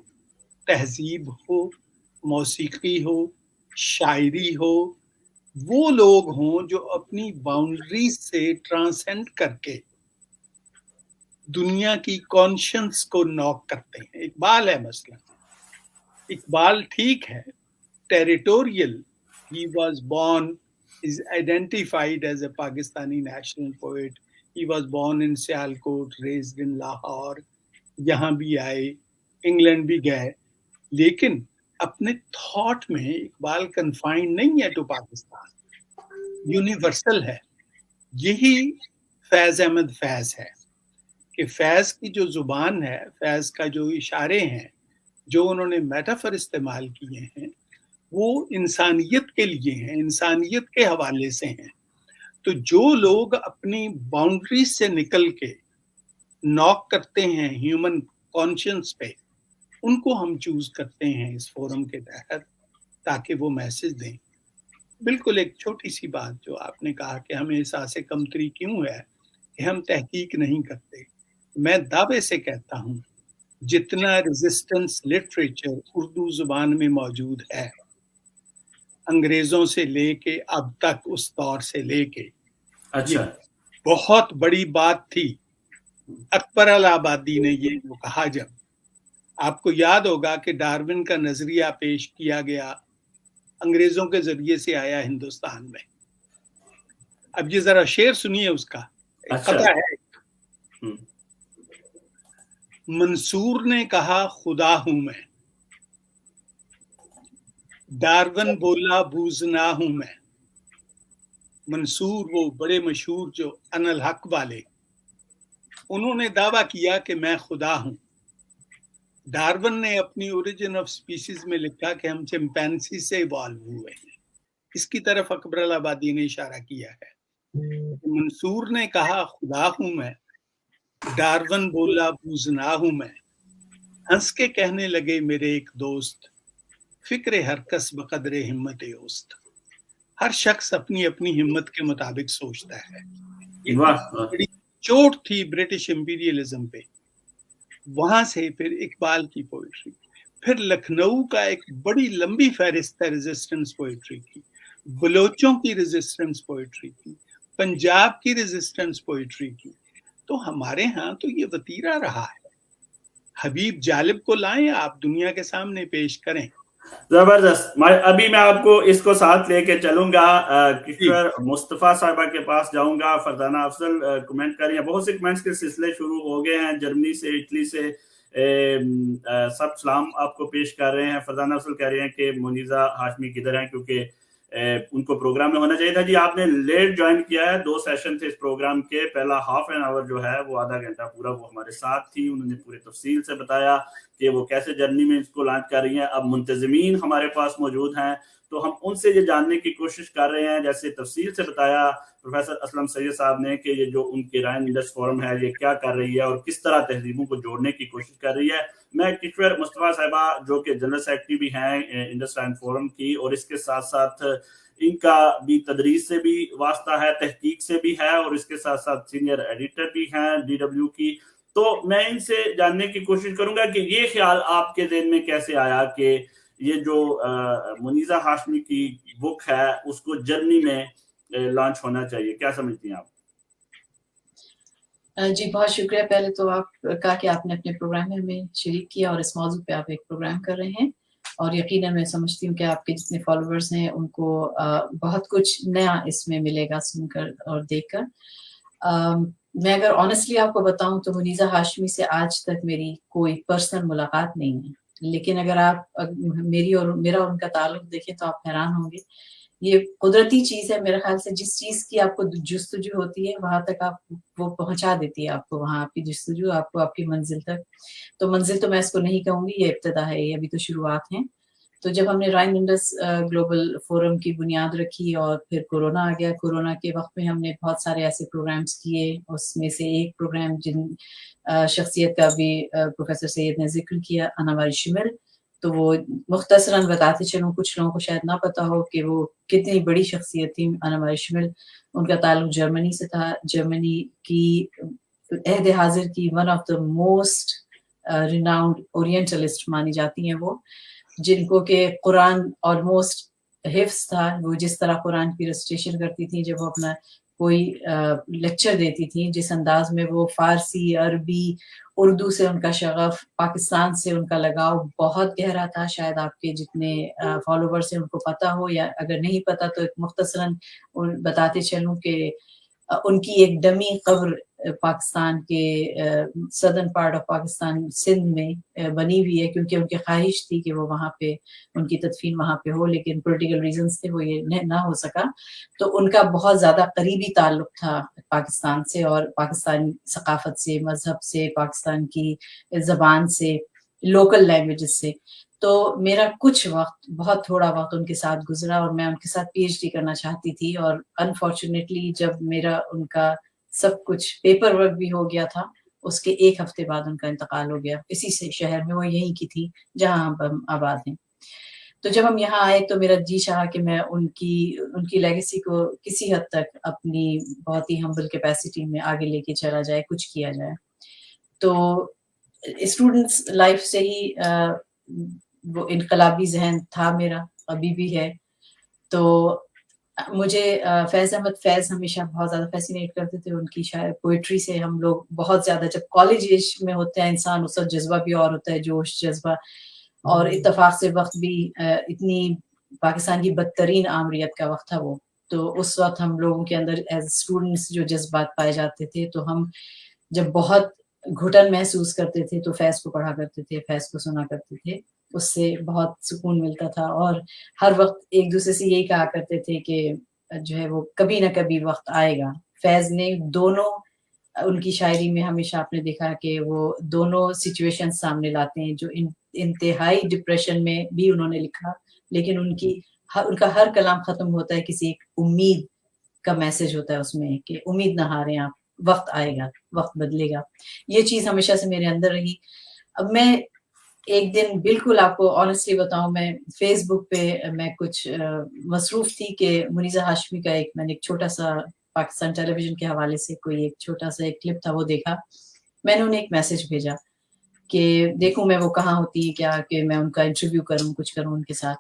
تہذیب ہو، موسیقی ہو، شاعری ہو، وہ لوگ ہوں جو اپنی باؤنڈریز سے ٹرانسینڈ کر کے دنیا کی کانشنس کو ناک کرتے ہیں. اقبال ہے مثلا، اقبال ٹھیک ہے territorial, he was born, is identified as a Pakistani national poet, he was born in Sialkot, raised in Lahore, یہاں بھی آئے، انگلینڈ بھی گئے، لیکن اپنے تھاٹ میں اقبال کنفائنڈ نہیں ہے ٹو پاکستان، یونیورسل ہے. یہی فیض احمد فیض ہے کہ فیض کی جو زبان ہے، فیض کا جو اشارے ہیں، جو انہوں نے میٹافر استعمال کیے ہیں، وہ انسانیت کے لیے ہیں، انسانیت کے حوالے سے ہیں. تو جو لوگ اپنی باؤنڈری سے نکل کے ناک کرتے ہیں ہیومن کانشنس پہ، ان کو ہم چوز کرتے ہیں اس فورم کے تحت تاکہ وہ میسج دیں. بالکل ایک چھوٹی سی بات جو آپ نے کہا کہ ہمیں احساس کمتری کیوں ہے کہ ہم تحقیق نہیں کرتے. میں دعوے سے کہتا ہوں جتنا ریزسٹنس لٹریچر اردو زبان میں موجود ہے، انگریزوں سے لے کے اب تک، اس دور سے لے کے، اچھا، بہت بڑی بات تھی. اکبر الہآبادی نے یہ جو کہا، جب آپ کو یاد ہوگا کہ ڈارون کا نظریہ پیش کیا گیا، انگریزوں کے ذریعے سے آیا ہندوستان میں. اب یہ ذرا شعر سنیے اس کا. قطع ہے، منصور نے کہا خدا ہوں میں، ڈارون بولا بوزنا ہوں میں. منصور وہ بڑے مشہور جو ان الحق والے، انہوں نے دعویٰ کیا کہ میں خدا ہوں. ڈارون نے اپنی اوریجن آف سپیسیز میں لکھا کہ ہم چمپینزی سے ایوالو ہوئے ہیں. اس کی طرف اکبر الہآبادی نے اشارہ کیا ہے. منصور نے کہا خدا ہوں میں، ڈارون بولا بوزنا ہوں میں. ہنس کے کہنے لگے میرے ایک دوست، فکر ہر کس بقدر ہمت اوست. ہر شخص اپنی اپنی ہمت کے مطابق سوچتا ہے. یہ بڑی چوٹ تھی برٹش امپیریلزم پہ. وہاں سے پھر اقبال کی پوئٹری, پھر لکھنؤ کا ایک بڑی لمبی فہرست ہے ریزسٹنس پوئٹری کی, بلوچوں کی ریزسٹنس پوئٹری کی, پنجاب کی ریزسٹنس پوئٹری کی. تو ہمارے ہاں تو یہ وتیرہ رہا ہے. حبیب جالب کو لائیں, آپ دنیا کے سامنے پیش کریں. زبردست. ابھی میں آپ کو اس کو ساتھ لے کے چلوں گا, کشور مصطفیٰ صاحبہ کے پاس جاؤں گا. فرزانہ افضل کمنٹ کر رہی ہیں, بہت سے کمنٹس کے سلسلے شروع ہو گئے ہیں, جرمنی سے, اٹلی سے, سب سلام آپ کو پیش کر رہے ہیں. فرزانہ افضل کہہ رہے ہیں کہ منیزہ ہاشمی کدھر ہیں, کیونکہ ان کو پروگرام میں ہونا چاہیے تھا. جی آپ نے لیٹ جوائن کیا ہے, 2 سیشن تھے اس پروگرام کے. پہلا ہاف این آور جو ہے وہ آدھا گھنٹہ پورا وہ ہمارے ساتھ تھی, انہوں نے پورے تفصیل سے بتایا کہ وہ کیسے جرمنی میں اس کو لانچ کر رہی ہیں. اب منتظمین ہمارے پاس موجود ہیں تو ہم ان سے یہ جاننے کی کوشش کر رہے ہیں, جیسے تفصیل سے بتایا پروفیسر اسلم سید صاحب نے کہ یہ جو ان کی رائن انڈس فورم ہے یہ کیا کر رہی ہے اور کس طرح تہذیبوں کو جوڑنے کی کوشش کر رہی ہے. میں کشور مصطفیٰ صاحبہ جو کہ جنرل سیکرٹری بھی ہیں انڈس رائن فورم کی, اور اس کے ساتھ ساتھ ان کا بھی تدریس سے بھی واسطہ ہے, تحقیق سے بھی ہے, اور اس کے ساتھ ساتھ سینئر ایڈیٹر بھی ہیں DW کی. تو میں ان سے جاننے کی کوشش کروں گا کہ یہ خیال آپ کے ذہن میں کیسے آیا کہ یہ جو منیزہ ہاشمی کی بک ہے اس کو جرمنی میں لانچ ہونا چاہیے, کیا سمجھتی ہیں آپ؟ جی بہت شکریہ. پہلے تو آپ کا کہ آپ نے اپنے پروگرام میں ہمیں شریک کیا, اور اس موضوع پہ آپ ایک پروگرام کر رہے ہیں, اور یقیناً میں سمجھتی ہوں کہ آپ کے جتنے فالوورز ہیں ان کو بہت کچھ نیا اس میں ملے گا سن کر اور دیکھ کر. میں اگر آنیسٹلی آپ کو بتاؤں تو منیزہ ہاشمی سے آج تک میری کوئی پرسنل ملاقات نہیں ہے, لیکن اگر آپ میری اور میرا ان کا تعلق دیکھیں تو آپ حیران ہوں گے. یہ قدرتی چیز ہے میرے خیال سے, جس چیز کی آپ کو جستجو ہوتی ہے وہاں تک آپ وہ پہنچا دیتی ہے آپ کو, وہاں آپ کی جستجو آپ کو آپ کی منزل تک. تو منزل تو میں اس کو نہیں کہوں گی, یہ ابتدا ہے, یہ ابھی تو شروعات ہیں. تو جب ہم نے رائن انڈس گلوبل فورم کی بنیاد رکھی اور پھر کورونا آ گیا, کورونا کے وقت میں ہم نے بہت سارے ایسے پروگرامز کیے. اس میں سے ایک پروگرام جن شخصیت کا بھی پروفیسر سید نے ذکر کیا, انوار شمل. تو وہ مختصراً بتاتے چلوں, کچھ لوگوں کو شاید نہ پتا ہو کہ وہ کتنی بڑی شخصیت تھی. انوار شمل, ان کا تعلق جرمنی سے تھا. جرمنی کی عہد حاضر کی one of the most renowned orientalist مانی جاتی ہیں وہ, جن کو کہ قرآن آلموسٹ حفظ تھا. وہ جس طرح قرآن کی ریسیٹیشن کرتی تھیں جب وہ اپنا کوئی لیکچر دیتی تھیں, جس انداز میں وہ فارسی, عربی, اردو سے ان کا شغف, پاکستان سے ان کا لگاؤ بہت گہرا تھا. شاید آپ کے جتنے فالوورز ہیں ان کو پتا ہو, یا اگر نہیں پتا تو ایک مختصراً بتاتے چلوں کہ ان کی ایک ڈمی قبر پاکستان کے southern part of Pakistan Sindh میں بنی ہوئی ہے, کیونکہ ان کی خواہش تھی کہ وہ وہاں پہ ان کی تدفین وہاں پہ ہو, لیکن پولیٹیکل ریزنز تھے وہ یہ نہ ہو سکا. تو ان کا بہت زیادہ قریبی تعلق تھا پاکستان سے, اور پاکستانی ثقافت سے, مذہب سے, پاکستان کی زبان سے, لوکل لینگویجز سے. تو میرا کچھ وقت, بہت تھوڑا وقت ان کے ساتھ گزرا, اور میں ان کے ساتھ PhD کرنا چاہتی تھی. اور انفارچونیٹلی جب میرا ان کا سب کچھ پیپر ورک بھی ہو گیا تھا, اس کے 1 ہفتے بعد ان کا انتقال ہو گیا. اسی سے شہر میں, وہ یہیں کی تھی جہاں ہم آباد ہیں. تو جب ہم یہاں آئے تو میرا جی چاہا کہ میں ان کی لیگیسی کو کسی حد تک اپنی بہت ہی ہمبل کیپیسٹی میں آگے لے کے چلا جائے, کچھ کیا جائے. تو اسٹوڈنٹس لائف سے ہی وہ انقلابی ذہن تھا میرا, ابھی بھی ہے. تو مجھے فیض احمد فیض ہمیشہ بہت زیادہ فیسینیٹ کرتے تھے. ان کی شاید پوئٹری سے ہم لوگ بہت زیادہ, جب کالج ایج میں ہوتے ہیں انسان اس وقت جذبہ بھی اور ہوتا ہے, جوش جذبہ, اور اتفاق سے وقت بھی اتنی پاکستان کی بدترین آمریت کا وقت تھا وہ. تو اس وقت ہم لوگوں کے اندر ایز اسٹوڈنٹس جو جذبات پائے جاتے تھے, تو ہم جب بہت گھٹن محسوس کرتے تھے تو فیض کو پڑھا کرتے تھے, فیض کو سنا کرتے تھے, اس سے بہت سکون ملتا تھا. اور ہر وقت ایک دوسرے سے یہی کہا کرتے تھے کہ جو ہے وہ کبھی نہ کبھی وقت آئے گا. فیض نے دونوں, ان کی شاعری میں ہمیشہ آپ نے دیکھا کہ وہ دونوں سچویشن سامنے لاتے ہیں. جو انتہائی ڈپریشن میں بھی انہوں نے لکھا, لیکن ان کا ہر کلام ختم ہوتا ہے کسی ایک امید کا میسج ہوتا ہے اس میں, کہ امید نہ ہاریں آپ, وقت آئے گا, وقت بدلے گا. یہ چیز ہمیشہ سے میرے اندر رہی. اب میں एक दिन बिल्कुल आपको ऑनेस्टली बताऊं, मैं फेसबुक पे मैं कुछ मसरूफ थी कि मुनीज़ा हाशमी का मैंने एक छोटा सा पाकिस्तान टेलीविजन के हवाले से कोई एक छोटा सा एक क्लिप था, वो देखा। मैंने उन्हें एक मैसेज भेजा कि देखूं मैं वो कहाँ होती है क्या, कि मैं उनका इंटरव्यू करूं, कुछ करूं उनके साथ।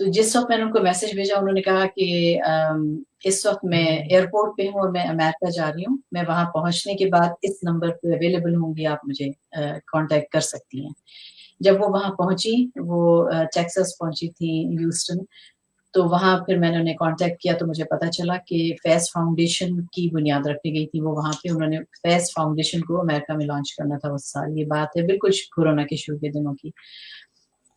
तो जिस वक्त मैंने उनको मैसेज भेजा, उन्होंने कहा कि इस वक्त मैं एयरपोर्ट पे हूँ और मैं अमेरिका जा रही हूँ, मैं वहां पहुंचने के बाद इस नंबर पे अवेलेबल होंगी, आप मुझे कांटेक्ट कर सकती हैं। जब वो वहां पहुंची, वो टेक्सास पहुंची थी, ह्यूस्टन, तो वहां फिर मैंने उन्हें कांटेक्ट किया, तो मुझे पता चला कि फैज़ फाउंडेशन की बुनियाद रखी गई थी। वो वहां पे उन्होंने फैज़ फाउंडेशन को अमेरिका में लॉन्च करना था उस साल। ये बात है बिल्कुल कोरोना के शुरू के दिनों की।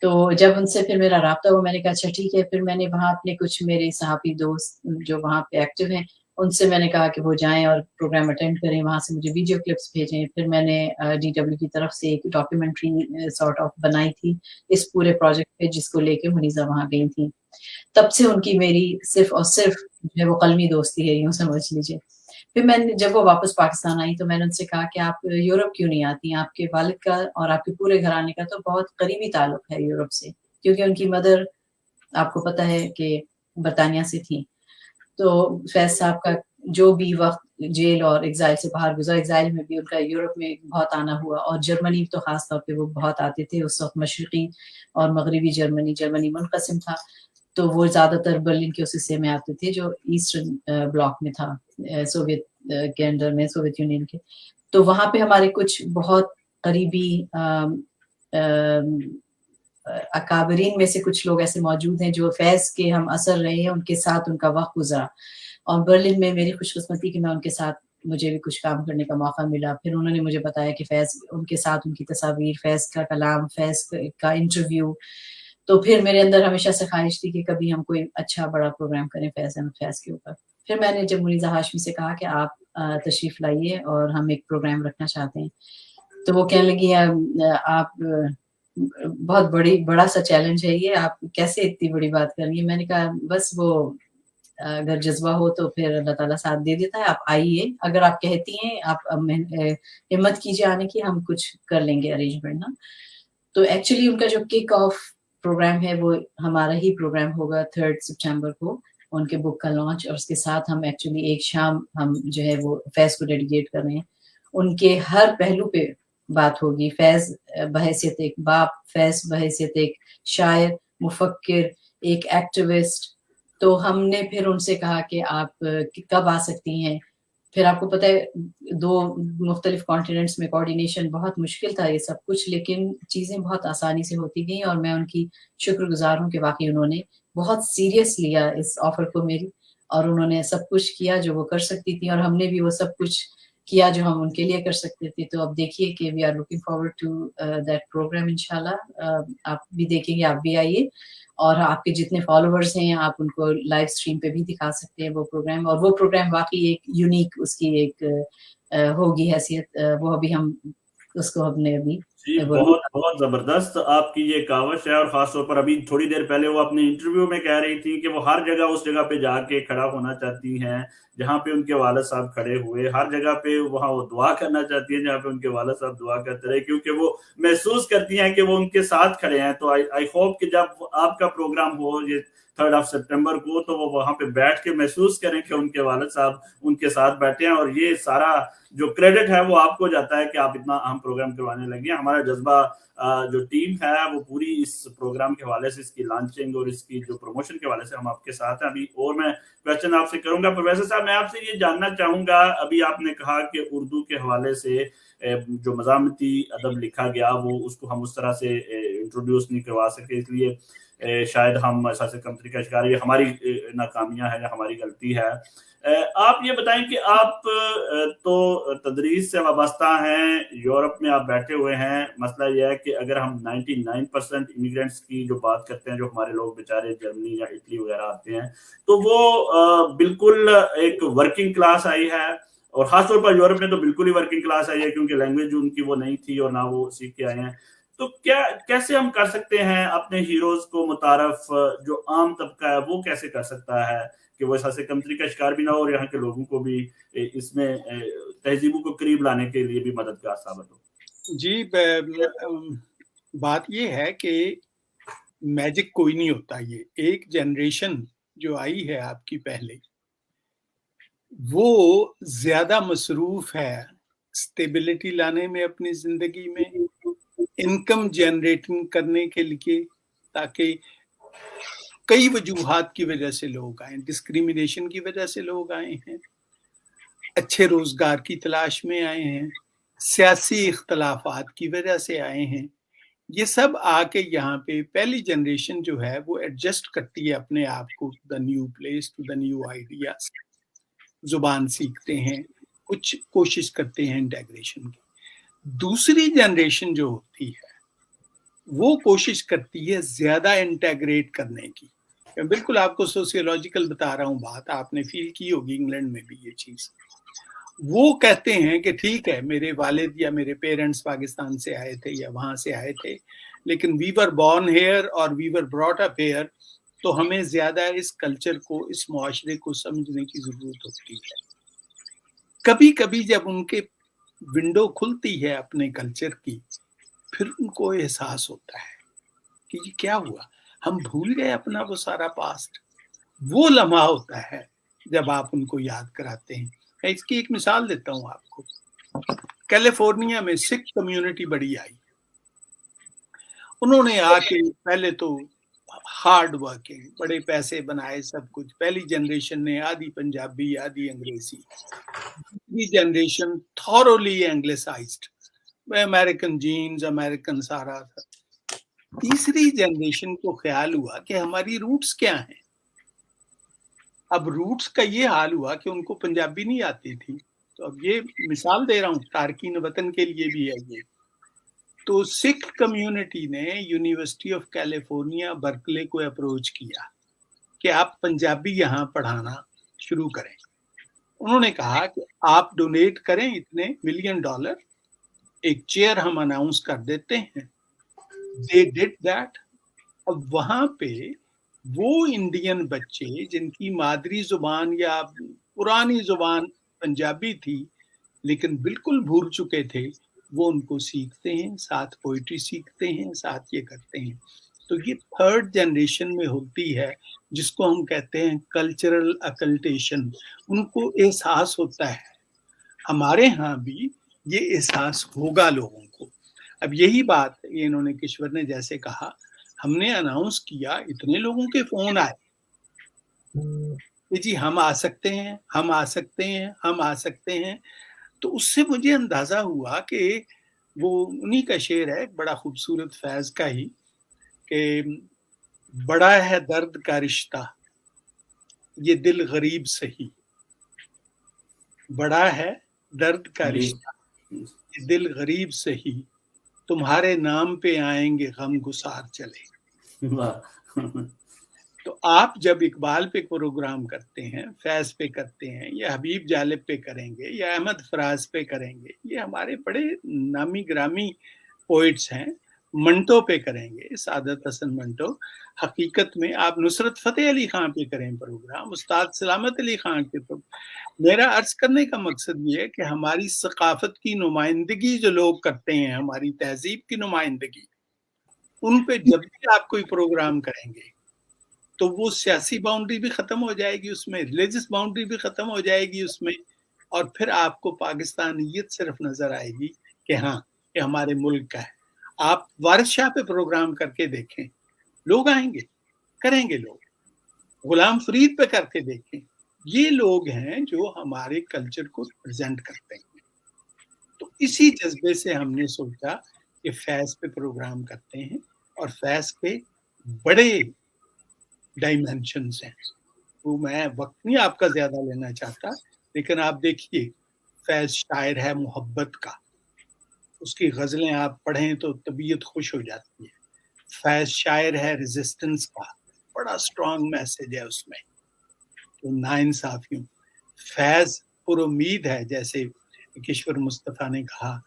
तो जब उनसे फिर मेरा राब्ता हुआ, मैंने कहा अच्छा ठीक है। फिर मैंने वहाँ अपने कुछ मेरे सहाफ़ी दोस्त जो वहाँ पे एक्टिव हैं, उनसे मैंने कहा कि वो जाएं और प्रोग्राम अटेंड करें, वहाँ से मुझे वीडियो क्लिप्स भेजें। फिर मैंने DW की तरफ से एक डॉक्यूमेंट्री सॉर्ट ऑफ बनाई थी इस पूरे प्रोजेक्ट पे, जिसको लेके मुनीज़ा वहाँ गई थी। तब से उनकी मेरी सिर्फ और सिर्फ जो है वो कलमी दोस्ती है, यूँ समझ लीजिए। फिर मैंने जब वो वापस पाकिस्तान आई, तो मैंने उनसे कहा कि आप यूरोप क्यों नहीं आती? आपके वालिद का और आपके पूरे घराने का तो बहुत करीबी ताल्लुक है यूरोप से, क्योंकि उनकी मदर आपको पता है कि बरतानिया से थी। तो फैज़ साहब का जो भी वक़्त जेल और एग्ज़ाइल से बाहर गुज़रा, एग्ज़ाइल में भी उनका यूरोप में बहुत आना हुआ, और जर्मनी तो ख़ास तौर पे वो बहुत आते थे। उस वक़्त मशरिक़ी और मग़रिबी जर्मनी मुनक़सिम था, तो वो ज़्यादातर बर्लिन के उस हिस्से में आते थे जो ईस्टर्न ब्लॉक में था, सोवियत के अंडर में, सोवियत यूनियन के। तो वहाँ पे हमारे कुछ बहुत करीबी अकाबरीन में से कुछ लोग ऐसे मौजूद हैं जो फैज़ के हम असर रहे हैं, उनके साथ उनका वक़्त गुज़रा। और बर्लिन में मेरी खुशकिस्मती कि मैं उनके साथ, मुझे भी कुछ काम करने का मौका मिला। फिर उन्होंने मुझे बताया कि फैज़ उनके साथ उनकी तस्वीर, फैज़ का कलाम, फैज़ का इंटरव्यू। तो फिर मेरे अंदर हमेशा से ख़्वाहिश थी कि कभी हम कोई अच्छा बड़ा प्रोग्राम करें फैज़ के ऊपर। फिर मैंने जब मुनीज़ा हाशमी से कहा कि आप तशरीफ़ लाइए और हम एक प्रोग्राम रखना चाहते हैं, तो वो कहने लगी आप बहुत बड़ा सा चैलेंज है ये, आप कैसे इतनी बड़ी बात कर रही हैं? मैंने कहा बस वो अगर जज़्बा हो तो फिर अल्लाह ताला साथ दे देता है, आप आइए, अगर आप कहती हैं, आप हिम्मत कीजिए आने की, हम कुछ कर लेंगे अरेंजमेंट ना। तो एक्चुअली उनका जो किक ऑफ प्रोग्राम है वो हमारा ही प्रोग्राम होगा 3 सितंबर को, उनके बुक का लॉन्च, और उसके साथ हम एक्चुअली एक शाम हम जो है वो फैज़ को डेडिकेट कर रहे हैं। उनके हर पहलू पे बात होगी। फैज़ बहैसियत एक बाप, फैज़ बहैसियत एक शायर, मुफक्किर, एक एक्टिविस्ट। तो हमने फिर उनसे कहा कि आप कब आ सकती हैं? फिर आपको पता है 2 मुख्तलिफ कॉन्टिनेंट्स में कोऑर्डिनेशन बहुत मुश्किल था ये सब कुछ, लेकिन चीज़ें बहुत आसानी से होती गईं, और मैं उनकी शुक्रगुज़ार हूँ कि वाक़ई उन्होंने बहुत सीरियस लिया इस ऑफ़र को मेरी, और उन्होंने सब कुछ किया जो वो कर सकती थी, और हमने भी वो सब कुछ किया जो हम उनके लिए कर सकते थे। तो अब देखिए कि we are looking forward to that program इंशाल्लाह। आप भी देखेंगे, आप भी आइए, और आपके जितने फॉलोवर्स हैं आप उनको लाइव स्ट्रीम पे भी दिखा सकते हैं वो प्रोग्राम, और वो प्रोग्राम वाक़ई एक यूनिक उसकी एक होगी हैसियत। वो अभी हम उसको हमने अभी जी, बहुत बहुत ज़बरदस्त आपकी ये कावश है, और ख़ास तौर पर अभी थोड़ी देर पहले वो अपने इंटरव्यू में कह रही थी कि वो हर जगह उस जगह पे जाके खड़ा होना चाहती हैं, जहाँ पे उनके वालिद साहब खड़े हुए। हर जगह पे वहाँ वो दुआ करना चाहती हैं जहाँ पे उनके वालिद साहब दुआ करते रहे, क्योंकि वो महसूस करती हैं कि वो उनके साथ खड़े हैं। तो आई होप कि जब आपका प्रोग्राम हो ये 3 सितंबर को, तो वो वहाँ पे बैठ के महसूस करें कि उनके वालिद साहब उनके साथ बैठे हैं, और ये सारा जो क्रेडिट है वो आपको जाता है कि आप इतना अहम प्रोग्राम करवाने लगे। हमारा जज्बा जो टीम है वो पूरी इस प्रोग्राम के हवाले से, इसकी लॉन्चिंग और इसकी जो प्रमोशन के हवाले से हम आपके साथ हैं। अभी और मैं क्वेश्चन आपसे करूंगा। प्रोफेसर साहब, मैं आपसे ये जानना चाहूंगा, अभी आपने कहा कि उर्दू के हवाले से जो मज़ामती अदब लिखा गया वो उसको हम उस तरह से इंट्रोड्यूस नहीं करवा सके, इसलिए शायद हम ऐसा कंपनी का शिकार, ये हमारी नाकामियां है या हमारी गलती है। आप ये बताएं कि आप तो तदरीस से वाबस्ता हैं, यूरोप में आप बैठे हुए हैं। मसला यह है कि अगर हम 99% इमिग्रेंट्स की जो बात करते हैं, जो हमारे लोग बेचारे जर्मनी या इटली वगैरह आते हैं, तो वो बिल्कुल एक वर्किंग क्लास आई है, और खासतौर पर यूरोप में तो बिल्कुल ही वर्किंग क्लास आई है, क्योंकि लैंग्वेज उनकी वो नहीं थी और ना वो सीख के आए हैं। तो क्या कैसे हम कर सकते हैं अपने हीरोज को मुतारफ, जो आम तबका है वो कैसे कर सकता है कि वो ऐसे कमतरी का शिकार भी ना हो, और यहाँ के लोगों को भी इसमें तहजीबों को करीब लाने के लिए भी मददगार साबित हो? जी, बात ये है कि मैजिक कोई नहीं होता। ये एक जनरेशन जो आई है आपकी पहले, वो ज्यादा मसरूफ है स्टेबिलिटी लाने में अपनी जिंदगी में, इनकम जनरेटिंग करने के लिए, ताकि कई वजूहात की वजह से लोग आए, डिस्क्रिमिनेशन की वजह से लोग आए हैं, अच्छे रोजगार की तलाश में आए हैं, सियासी इख्तलाफात की वजह से आए हैं। ये सब आके यहाँ पे पहली जनरेशन जो है वो एडजस्ट करती है अपने आप को to the new place, to the new ideas, जुबान सीखते हैं, कुछ कोशिश करते हैं इंटेग्रेशन की। दूसरी जनरेशन जो होती है वो कोशिश करती है ज्यादा इंटेग्रेट करने की। मैं बिल्कुल आपको सोशियोलॉजिकल बता रहा हूँ बात, आपने फील की होगी इंग्लैंड में भी ये चीज। वो कहते हैं कि ठीक है, मेरे वालिद या मेरे पेरेंट्स पाकिस्तान से आए थे या वहां से आए थे, लेकिन वी वर बॉर्न हेयर और we were brought up here, तो हमें ज्यादा इस कल्चर को, इस मुआशरे को समझने की जरूरत होती है। कभी कभी जब उनके विंडो खुलती है अपने कल्चर की, फिर उनको एहसास होता है कि ये क्या हुआ, हम भूल गए अपना वो सारा पास्ट। वो लम्हा होता है जब आप उनको याद कराते हैं। मैं इसकी एक मिसाल देता हूं आपको। कैलिफोर्निया में सिख कम्युनिटी बड़ी आई। उन्होंने आके पहले तो हार्ड वर्किंग, बड़े पैसे बनाए, सब कुछ। पहली जनरेशन ने आधी पंजाबी आधी अंग्रेजी, दूसरी generation thoroughly anglicised, American jeans, American सारा। तीसरी जनरेशन को ख्याल हुआ कि हमारी रूट्स क्या हैं। अब रूट्स का ये हाल हुआ कि उनको पंजाबी नहीं आती थी। तो अब ये मिसाल दे रहा हूँ, तारकीन वतन के लिए भी है ये। तो सिख कम्युनिटी ने यूनिवर्सिटी ऑफ कैलिफोर्निया बर्कले को अप्रोच किया कि आप पंजाबी यहाँ पढ़ाना शुरू करें। उन्होंने कहा कि आप डोनेट करें इतने $1 मिलियन, एक चेयर हम अनाउंस कर देते हैं। They did that। अब वहां पे वो इंडियन बच्चे जिनकी मादरी जुबान या पुरानी जुबान पंजाबी थी लेकिन बिल्कुल भूल चुके थे, वो उनको सीखते हैं, साथ पोइट्री सीखते हैं, साथ ये करते हैं। तो ये थर्ड जनरेशन में होती है, जिसको हम कहते हैं कल्चरल अकल्टेशन। उनको एहसास होता है, हमारे यहाँ भी ये एहसास होगा लोगों को। अब यही बात इन्होंने, किश्वर ने जैसे कहा, हमने अनाउंस किया, इतने लोगों के फोन आए कि जी हम आ सकते हैं, हम आ सकते हैं, हम आ सकते हैं। तो उससे मुझे अंदाजा हुआ कि वो उन्हीं का शेर है, बड़ा खूबसूरत फैज का ही, कि बड़ा है दर्द का रिश्ता ये दिल गरीब सही, बड़ा है दर्द का रिश्ता ये दिल गरीब सही, तुम्हारे नाम पे आएंगे गम गुसार चले। तो आप जब इकबाल पे प्रोग्राम करते हैं, फैज पे करते हैं, या हबीब जालिब पे करेंगे, या अहमद फराज पे करेंगे, ये हमारे बड़े नामी ग्रामी पोइट्स हैं, मंटो पे करेंगे, सादत हसन मंटो, हकीकत में आप नुसरत फतेह अली खान पे करें प्रोग्राम, उस्ताद सलामत अली खान के मेरा अर्ज करने का मकसद ये है कि हमारी सकाफत की नुमाइंदगी जो लोग करते हैं, हमारी तहजीब की नुमाइंदगी, उन पे जब भी आप कोई प्रोग्राम करेंगे तो वो सियासी बाउंड्री भी खत्म हो जाएगी उसमें, रिलीजियस बाउंड्री भी खत्म हो जाएगी उसमें, और फिर आपको पाकिस्तानियत सिर्फ नजर आएगी कि हाँ ये हमारे मुल्क का है। आप वारिस शाह पे प्रोग्राम करके देखें, लोग आएंगे, करेंगे लोग। गुलाम फरीद पे करके देखें, ये लोग हैं जो हमारे कल्चर को प्रेजेंट करते हैं। तो इसी जज्बे से हमने सोचा कि फैज पे प्रोग्राम करते हैं, और फैज पे बड़े डायमेंशंस हैं। वो मैं वक्त नहीं आपका ज्यादा लेना चाहता, लेकिन आप देखिए, फैज शायर है मोहब्बत का, उसकी गजलें आप पढ़ें तो तबीयत खुश हो जाती है। फैज शायर है रेजिस्टेंस का, बड़ा स्ट्रॉन्ग मैसेज है उसमें, तो नाइंसाफियों। फैज पुर उम्मीद है, जैसे किश्वर मुस्तफा ने कहा,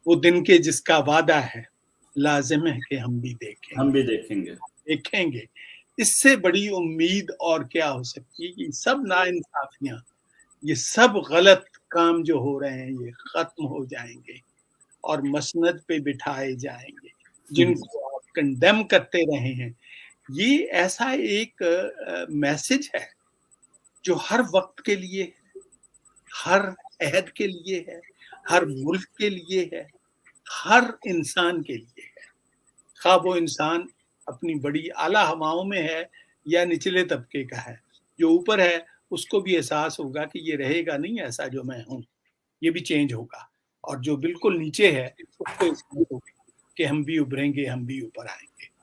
वो दिन के जिसका वादा है लाजिम है कि हम भी देखेंगे। इससे बड़ी उम्मीद और क्या हो सकती है कि सब नाइंसाफियां, ये सब गलत काम जो हो रहे हैं, ये खत्म हो जाएंगे और मसनद पे बिठाए जाएंगे। جن کو آپ کنڈیم کرتے رہے ہیں. یہ ایسا ایک میسج ہے جو ہر وقت کے لیے ہے, ہر عہد کے لیے ہے, ہر ملک کے لیے ہے, ہر انسان کے لیے ہے, خواہ وہ انسان اپنی بڑی اعلیٰ ہواؤں میں ہے یا نچلے طبقے کا ہے. جو اوپر ہے اس کو بھی احساس ہوگا کہ یہ رہے گا نہیں ایسا جو میں ہوں, یہ بھی چینج ہوگا. اور جو بالکل نیچے ہے اس کو احساس ہوگا کہ ہم بھی ابھریں گے, ہم بھی اوپر آئیں گے.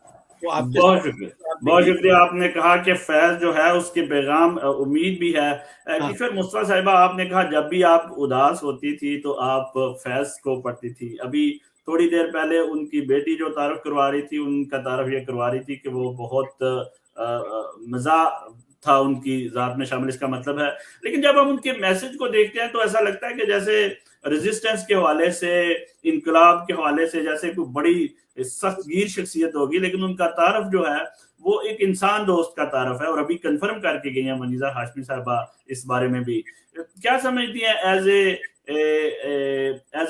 بہت شکریہ, بہت شکریہ. آپ نے کہا کہ فیض جو ہے اس کے پیغام امید بھی ہے. کشور مصطفیٰ صاحبہ, آپ نے کہا جب بھی آپ اداس ہوتی تھی تو آپ فیض کو پڑھتی تھی. ابھی تھوڑی دیر پہلے ان کی بیٹی جو تعارف کروا رہی تھی, ان کا تعارف یہ کروا رہی تھی کہ وہ بہت مزہ تھا ان کی ذات میں شامل, اس کا مطلب ہے. لیکن جب ہم ان کے میسج کو دیکھتے ہیں تو ایسا لگتا ہے کہ جیسے ریزسٹنس کے حوالے سے, انقلاب کے حوالے سے جیسے کوئی بڑی سخت گیر شخصیت ہوگی, لیکن ان کا تعارف جو ہے وہ ایک انسان دوست کا تعارف ہے. اور ابھی کنفرم کر کے گئی ہیں منیزہ ہاشمی صاحبہ اس بارے میں بھی. کیا سمجھتی ہیں ایز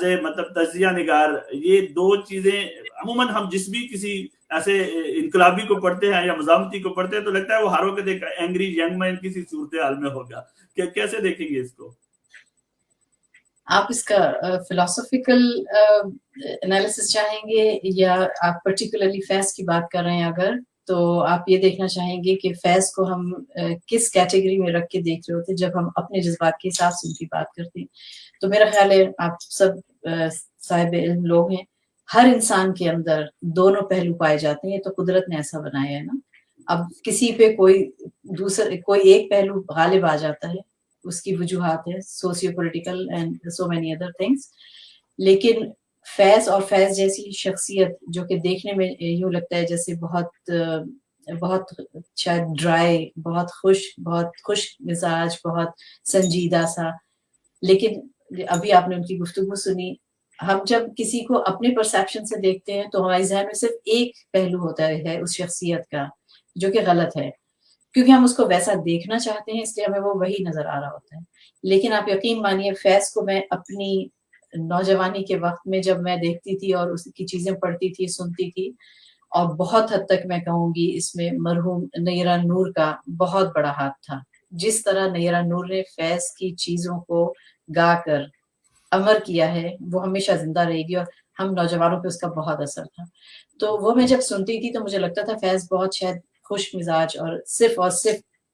اے مطلب تجزیہ نگار, یہ دو چیزیں عموماً ہم جس بھی کسی ایسے انقلابی کو پڑھتے ہیں یا مزاحمتی کو پڑھتے ہیں تو لگتا ہے وہ ہر وقت ایک اینگری ینگ مین کسی صورتحال میں ہوگا. کیسے دیکھیں گے اس کو؟ آپ اس کا فلسفیکل انالیسس چاہیں گے یا آپ پرٹیکولرلی فیض کی بات کر رہے ہیں اگر, تو آپ یہ دیکھنا چاہیں گے کہ فیض کو ہم کس کیٹیگری میں رکھ کے دیکھ رہے ہوتے ہیں جب ہم اپنے جذبات کے حساب سے ان کی بات کرتے ہیں. تو میرا خیال ہے آپ سب صاحب علم لوگ ہیں, ہر انسان کے اندر دونوں پہلو پائے جاتے ہیں. تو قدرت نے ایسا بنایا ہے نا. اب کسی پہ کوئی ایک پہلو غالب آ جاتا ہے, اس کی وجوہات ہے socio political and so many other things. لیکن فیض اور فیض جیسی شخصیت جو کہ دیکھنے میں یوں لگتا ہے جیسے بہت شاید ڈرائی, بہت خوش مزاج, بہت سنجیدہ سا, لیکن ابھی آپ نے ان کی گفتگو سنی. ہم جب کسی کو اپنے پرسیپشن سے دیکھتے ہیں تو ہمارے ذہن میں صرف ایک پہلو ہوتا ہے اس شخصیت کا جو کہ غلط ہے, کیونکہ ہم اس کو ویسا دیکھنا چاہتے ہیں, اس لیے ہمیں وہ وہی نظر آ رہا ہوتا ہے. لیکن آپ یقین مانیے فیض کو میں اپنی نوجوانی کے وقت میں جب میں دیکھتی تھی اور اس کی چیزیں پڑھتی تھی, سنتی تھی, اور بہت حد تک میں کہوں گی اس میں مرحوم نیرہ نور کا بہت بڑا ہاتھ تھا. جس طرح نیرہ نور نے فیض کی چیزوں کو گا کر امر کیا ہے وہ ہمیشہ زندہ رہے گی, اور ہم نوجوانوں پہ اس کا بہت اثر تھا. تو وہ میں جب سنتی تھی تو مجھے لگتا تھا فیض بہت شاید خوش مزاج اور صرف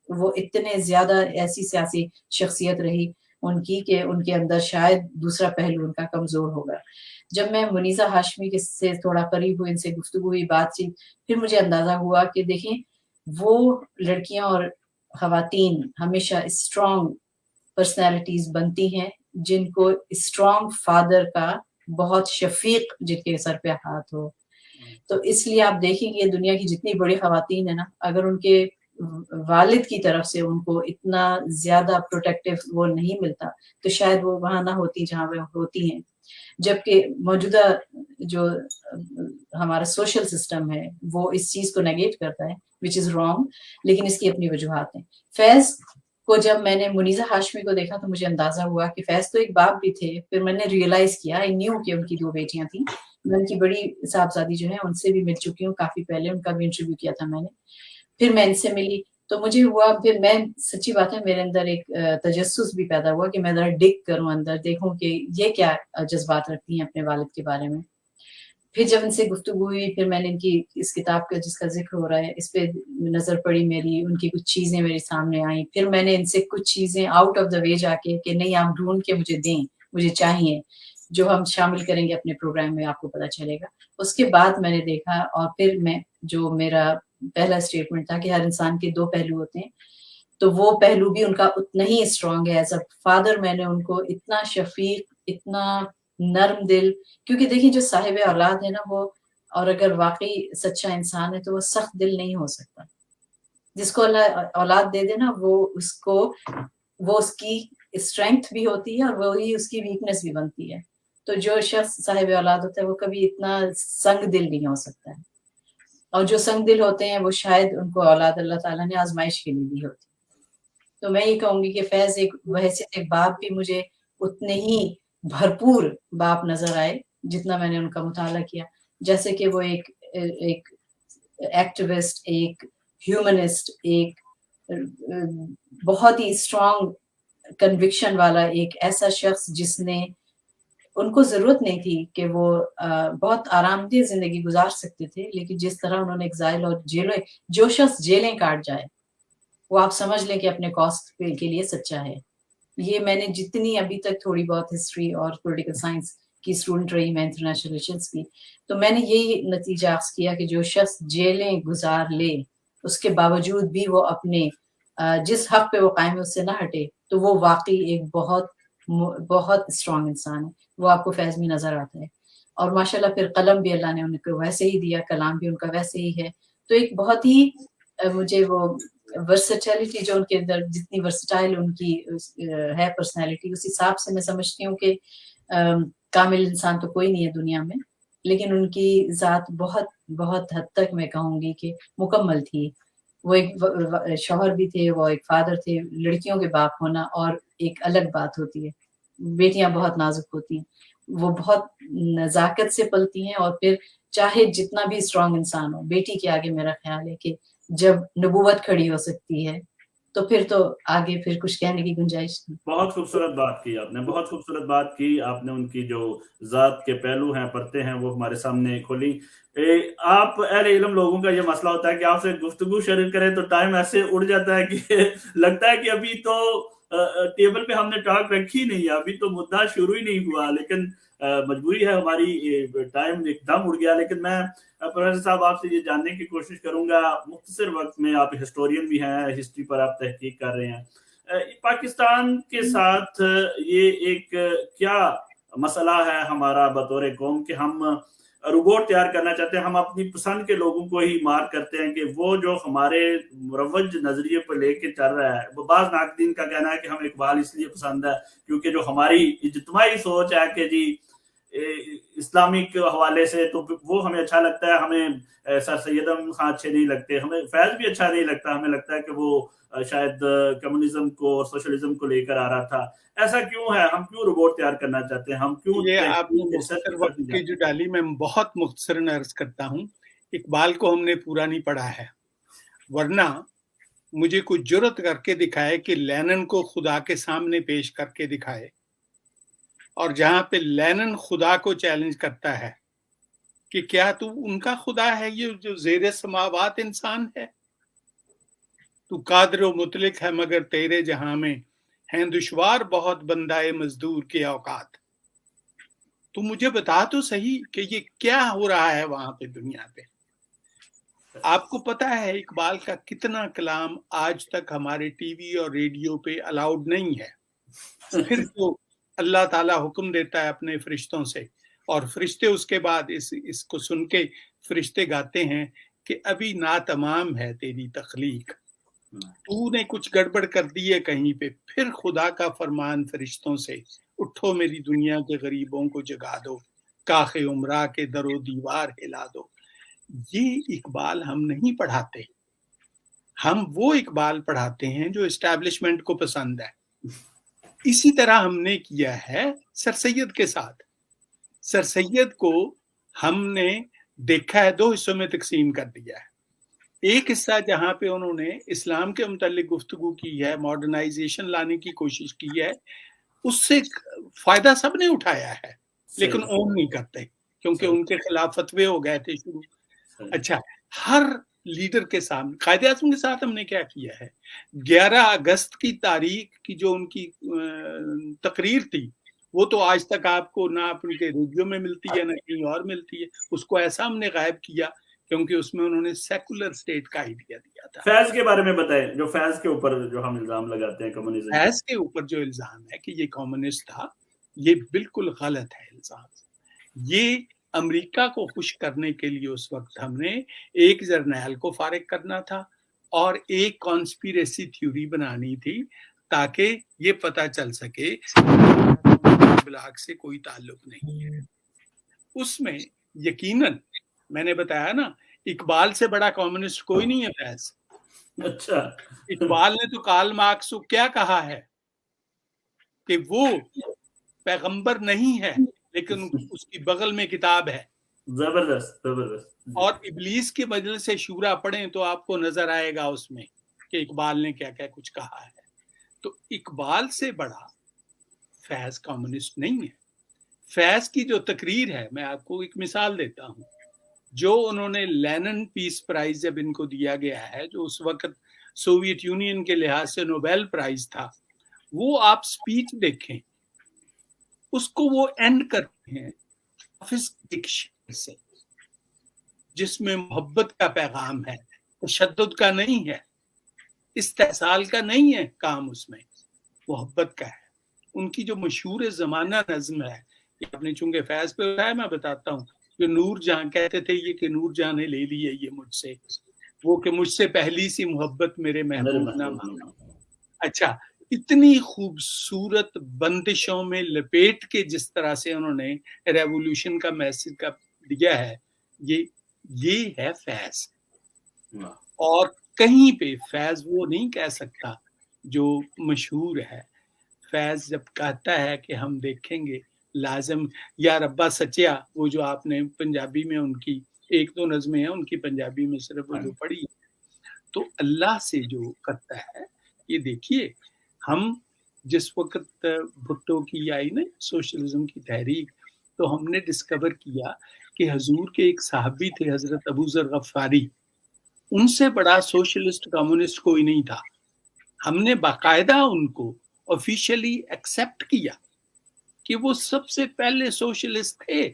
وہ اتنے زیادہ ایسی سیاسی شخصیت رہی ان کی کہ ان کے اندر شاید دوسرا پہلو ان کا کمزور ہوگا. جب میں منیزہ ہاشمی سے تھوڑا قریب ہوئی, ان سے گفتگو ہوئی, بات چیت, پھر مجھے اندازہ ہوا کہ دیکھیں وہ لڑکیاں اور خواتین ہمیشہ اسٹرانگ پرسنالٹیز بنتی ہیں جن کو اسٹرانگ فادر کا بہت شفیق جن کے سر پہ ہاتھ ہو. تو اس لیے آپ دیکھیں گے دنیا کی جتنی بڑی خواتین ہیں نا, اگر ان کے والد کی طرف سے ان کو اتنا زیادہ پروٹیکٹیو وہ نہیں ملتا تو شاید وہ وہاں نہ ہوتی جہاں وہ ہوتی ہیں. جبکہ موجودہ جو ہمارا سوشل سسٹم ہے وہ اس چیز کو نیگیٹ کرتا ہے, وچ از رانگ, لیکن اس کی اپنی وجوہات ہیں. فیض کو جب میں نے منیزہ ہاشمی کو دیکھا تو مجھے اندازہ ہوا کہ فیض تو ایک باپ بھی تھے. پھر میں نے ریئلائز کیا, آئی نیو کہ ان کی 2 بیٹیاں تھیں. میں ان کی بڑی صاحبزادی جو ہے ان سے بھی مل چکی ہوں کافی پہلے, ان کا بھی انٹرویو کیا تھا میں نے. پھر میں ان سے ملی تو مجھے ہوا, پھر میں سچی بات ہے میرے اندر ایک تجسس بھی پیدا ہوا کہ میں ذرا ڈگ کروں اندر, دیکھوں کہ یہ کیا جذبات رکھتی ہیں اپنے والد کے بارے میں. پھر جب ان سے گفتگو ہوئی, پھر میں نے ان کی اس کتاب کا جس کا ذکر ہو رہا ہے اس پہ نظر پڑی میری, ان کی کچھ چیزیں میرے سامنے آئیں. پھر میں نے ان سے کچھ چیزیں آؤٹ آف دا وے جا کے کہ نہیں آپ ڈھونڈ کے مجھے دیں, مجھے چاہیے, جو ہم شامل کریں گے اپنے پروگرام میں, آپ کو پتا چلے گا. اس کے بعد میں نے دیکھا, اور پھر میں جو میرا پہلا اسٹیٹمنٹ تھا کہ ہر انسان کے 2 پہلو ہوتے ہیں, تو وہ پہلو بھی ان کا اتنا ہی اسٹرانگ ہے. ایز اے فادر میں نے ان کو اتنا شفیق, اتنا نرم دل, کیونکہ دیکھیں جو صاحب اولاد ہے نا وہ, اور اگر واقعی سچا انسان ہے تو وہ سخت دل نہیں ہو سکتا. جس کو اللہ اولاد دے دے نا وہ اس کی اسٹرینتھ بھی ہوتی ہے اور وہی اس کی ویکنس بھی بنتی ہے. تو جو شخص صاحب اولاد ہوتا ہے وہ کبھی اتنا سنگ دل نہیں ہو سکتا ہے, اور جو سنگ دل ہوتے ہیں وہ شاید ان کو اولاد اللہ تعالیٰ نے آزمائش کے لیے دی ہوتی. تو میں یہ کہوں گی کہ فیض ایک بحیثیت ایک باپ بھی مجھے اتنے ہی بھرپور باپ نظر آئے جتنا میں نے ان کا مطالعہ کیا. जैसे कि वो एक एक्टिविस्ट, एक ह्यूमनिस्ट, एक बहुत ही स्ट्रॉन्ग कन्विक्शन वाला एक ऐसा शख्स जिसने, उनको जरूरत नहीं थी कि वो बहुत आरामदेह जिंदगी गुजार सकते थे, लेकिन जिस तरह उन्होंने एग्जाइल और जेलें, जो शख्स जेलें काट जाए वो आप समझ लें कि अपने कॉस्ट के लिए सच्चा है। ये मैंने जितनी अभी तक थोड़ी बहुत हिस्ट्री और पॉलिटिकल साइंस की स्टूडेंट रही मैं, इंटरनेशनल रिलेशंस की, तो मैंने यही नतीजा अख्ज़ किया कि जो शख्स जेलें गुजार ले उसके बावजूद भी वो अपने जिस हक पे वो कायम है उससे ना हटे, तो वो वाकई एक बहुत स्ट्रॉन्ग इंसान है। वो आपको फैज़ में नजर आता है। और माशाल्लाह फिर कलम भी अल्लाह ने उनको वैसे ही दिया, कलाम भी उनका वैसे ही है। तो एक बहुत ही मुझे वो वर्सेटिलिटी जो उनके अंदर, जितनी वर्सेटाइल उनकी है पर्सनैलिटी, उस हिसाब से मैं समझती हूँ कि कामिल इंसान तो कोई नहीं है दुनिया में, लेकिन उनकी ज़ात बहुत बहुत हद तक मैं कहूँगी कि मुकम्मल थी। वो एक शौहर भी थे, वो एक फादर थे। लड़कियों के बाप होना और एक अलग बात होती है, बेटियां बहुत नाजुक होती हैं, वो बहुत नज़ाकत से पलती हैं, और फिर चाहे जितना भी स्ट्रॉन्ग इंसान हो, बेटी के आगे मेरा ख्याल है कि जब नबूवत खड़ी हो सकती है तो फिर तो आगे फिर कुछ कहने की गुंजाइश नहीं। बहुत खूबसूरत बात की आपने, बहुत खूबसूरत बात की आपने। उनकी जो ज़ात के पहलू हैं, परतें हैं, वो हमारे सामने खोली। आप अहले इल्म लोगों का ये मसला होता है कि आपसे गुफ्तगू शुरू करें तो टाइम ऐसे उड़ जाता है कि लगता है कि अभी तो टेबल पे हमने टॉक रखी नहीं है, अभी तो मुद्दा शुरू ही नहीं हुआ, लेकिन मजबूरी है हमारी, टाइम एकदम उड़ गया। लेकिन मैं प्रोफेसर साहब आपसे ये जानने की कोशिश करूंगा, मुख्तसर वक्त में, आप हिस्टोरियन भी हैं, हिस्ट्री पर आप तहकीक कर रहे हैं, पाकिस्तान के साथ ये एक क्या मसला है हमारा बतौर कौम कि हम रोबोट तैयार करना चाहते हैं, हम अपनी पसंद के लोगों को ही मार करते हैं कि वो जो हमारे मुरवज नजरिए पर लेके चल रहा है। वो बाज नाकदीन का कहना है कि हमें इकबाल इसलिए पसंद है क्योंकि जो हमारी इज्तिमाई सोच है कि जी इस्लामिक हवाले से, तो वो हमें अच्छा लगता है। हमें सर सैयद अहमद खान अच्छे नहीं लगते, हमें फैज भी अच्छा नहीं लगता, हमें लगता है कि वो शायद कम्युनिज्म को और सोशलिज्म को लेकर आ रहा था। ऐसा क्यों है? हम क्यों रोबोट तैयार करना चाहते हैं? हम क्यों ये आपने मुख्तसर वक्त की जो डाली, मैं बहुत मुख्तसरन अर्ज करता हूँ, इकबाल को हमने पूरा नहीं पढ़ा है, वरना मुझे कुछ जुर्रत करके दिखाए कि लेनिन को खुदा के सामने पेश करके दिखाए, और जहां पे लेनिन खुदा को चैलेंज करता है कि क्या तू उनका खुदा है, ये जो ज़ेरे समावात इंसान है, तू कादिर व मुतलिक है मगर तेरे जहां में हैं दुश्वार बहुत बंदाए मजदूर के औकात। तू मुझे बता तो सही कि ये क्या हो रहा है वहां पे दुनिया पे। आपको पता है इकबाल का कितना कलाम आज तक हमारे टीवी और रेडियो पे अलाउड नहीं है, फिर जो अल्लाह ताला हुक्म देता है अपने फरिश्तों से, और फरिश्ते उसके बाद इसको सुन के फरिश्ते गाते हैं कि अभी नातमाम है तेरी तख्लीक, तूने कुछ गड़बड़ कर दी है कहीं पे, फिर खुदा का फरमान फरिश्तों से, उठो मेरी दुनिया के गरीबों को जगा दो, काखे उमरा के दरो दीवार हिला दो। ये इकबाल हम नहीं पढ़ाते, हम वो इकबाल पढ़ाते हैं जो एस्टैब्लिशमेंट को पसंद है। इसी तरह हमने किया है सर सैयद के साथ। सर सैयद को हमने देखा है, दो हिस्सों में तकसीम कर दिया है। एक हिस्सा जहां पे उन्होंने इस्लाम के मुतालिक गुफ्तगू की है, मॉडर्नाइजेशन लाने की कोशिश की है, उससे फायदा सबने उठाया है, लेकिन ओन नहीं करते क्योंकि उनके खिलाफ फतवे हो गए थे शुरू। अच्छा, हर लीडर के सामने, कायदे आज़म के साथ हमने क्या किया है, 11 अगस्त की तारीख की जो उनकी तकरीर थी, वो तो आज तक आपको ना उनके रेडियो में मिलती है ना कहीं और मिलती है। उसको ऐसा हमने गायब किया क्योंकि उसमें उन्होंने सेकुलर स्टेट का आइडिया दिया था। फैज के बारे में बताएं, जो फैज के ऊपर जो हम इल्जाम लगाते हैं कम्युनिज्म, फैज के ऊपर जो इल्जाम है कि ये कम्युनिस्ट था, ये बिल्कुल गलत है इल्जाम। ये अमेरिका को खुश करने के लिए उस वक्त हमने एक जर्नैल को फारिग करना था और एक कॉन्स्पिरेसी थ्योरी बनानी थी ताकि ये पता चल सके ब्लॉक से कोई ताल्लुक नहीं है। उसमें यकीनन मैंने बताया ना, इकबाल से बड़ा कम्युनिस्ट कोई नहीं है फैज। अच्छा, इकबाल ने तो कार्ल मार्क्स को क्या कहा है कि वो पैगंबर नहीं है, लेकिन उसकी बगल में किताब है। जबरदस्त जबरदस्त। और इबलीस के मजलिस से शूरा पढ़ें तो आपको नजर आएगा उसमें कि इकबाल ने क्या क्या कुछ कहा है। तो इकबाल से बड़ा फैज कम्युनिस्ट नहीं है। फैज की जो तकरीर है, मैं आपको एक मिसाल देता हूँ, जो उन्होंने लेनिन पीस प्राइज जब इनको दिया गया है, जो उस वक्त सोवियत यूनियन के लिहाज से नोबेल प्राइज था, वो आप स्पीच देखें, उसको वो एंड करते हैं डिक्शन से, जिसमें मोहब्बत का पैगाम है, तशद्दुद का नहीं है, इस्तेहसाल का नहीं है काम, उसमें मोहब्बत का है। उनकी जो मशहूर ज़माना नज़्म है, आपने चूंकि फैज पे उठाया, मैं बताता हूँ, जो नूर जहां कहते थे ये कि नूर जहां ने ले ली है ये मुझसे, वो कि मुझसे पहली सी मोहब्बत मेरे महबूब ना मांगा। अच्छा, इतनी खूबसूरत बंदिशों में लपेट के जिस तरह से उन्होंने रेवोल्यूशन का मैसेज का दिया है, ये है फैज। और कहीं पे फैज वो नहीं कह सकता जो मशहूर है। फैज जब कहता है कि हम देखेंगे लाजम या रब्बा सचिया, वो जो आपने पंजाबी में उनकी एक दो नज़में हैं उनकी पंजाबी में सिर्फ वो जो पढ़ी, तो अल्लाह से जो करता है, ये देखिए, हम जिस वक्त भुट्टो की आई ना सोशलिज्म की तहरीक, तो हमने डिस्कवर किया कि हजूर के एक साहबी थे हजरत अबू ज़र गफ्फारी, उनसे बड़ा सोशलिस्ट कम्युनिस्ट कोई नहीं था। हमने बाकायदा उनको ऑफिशियली एक्सेप्ट किया कि वो सबसे पहले सोशलिस्ट थे,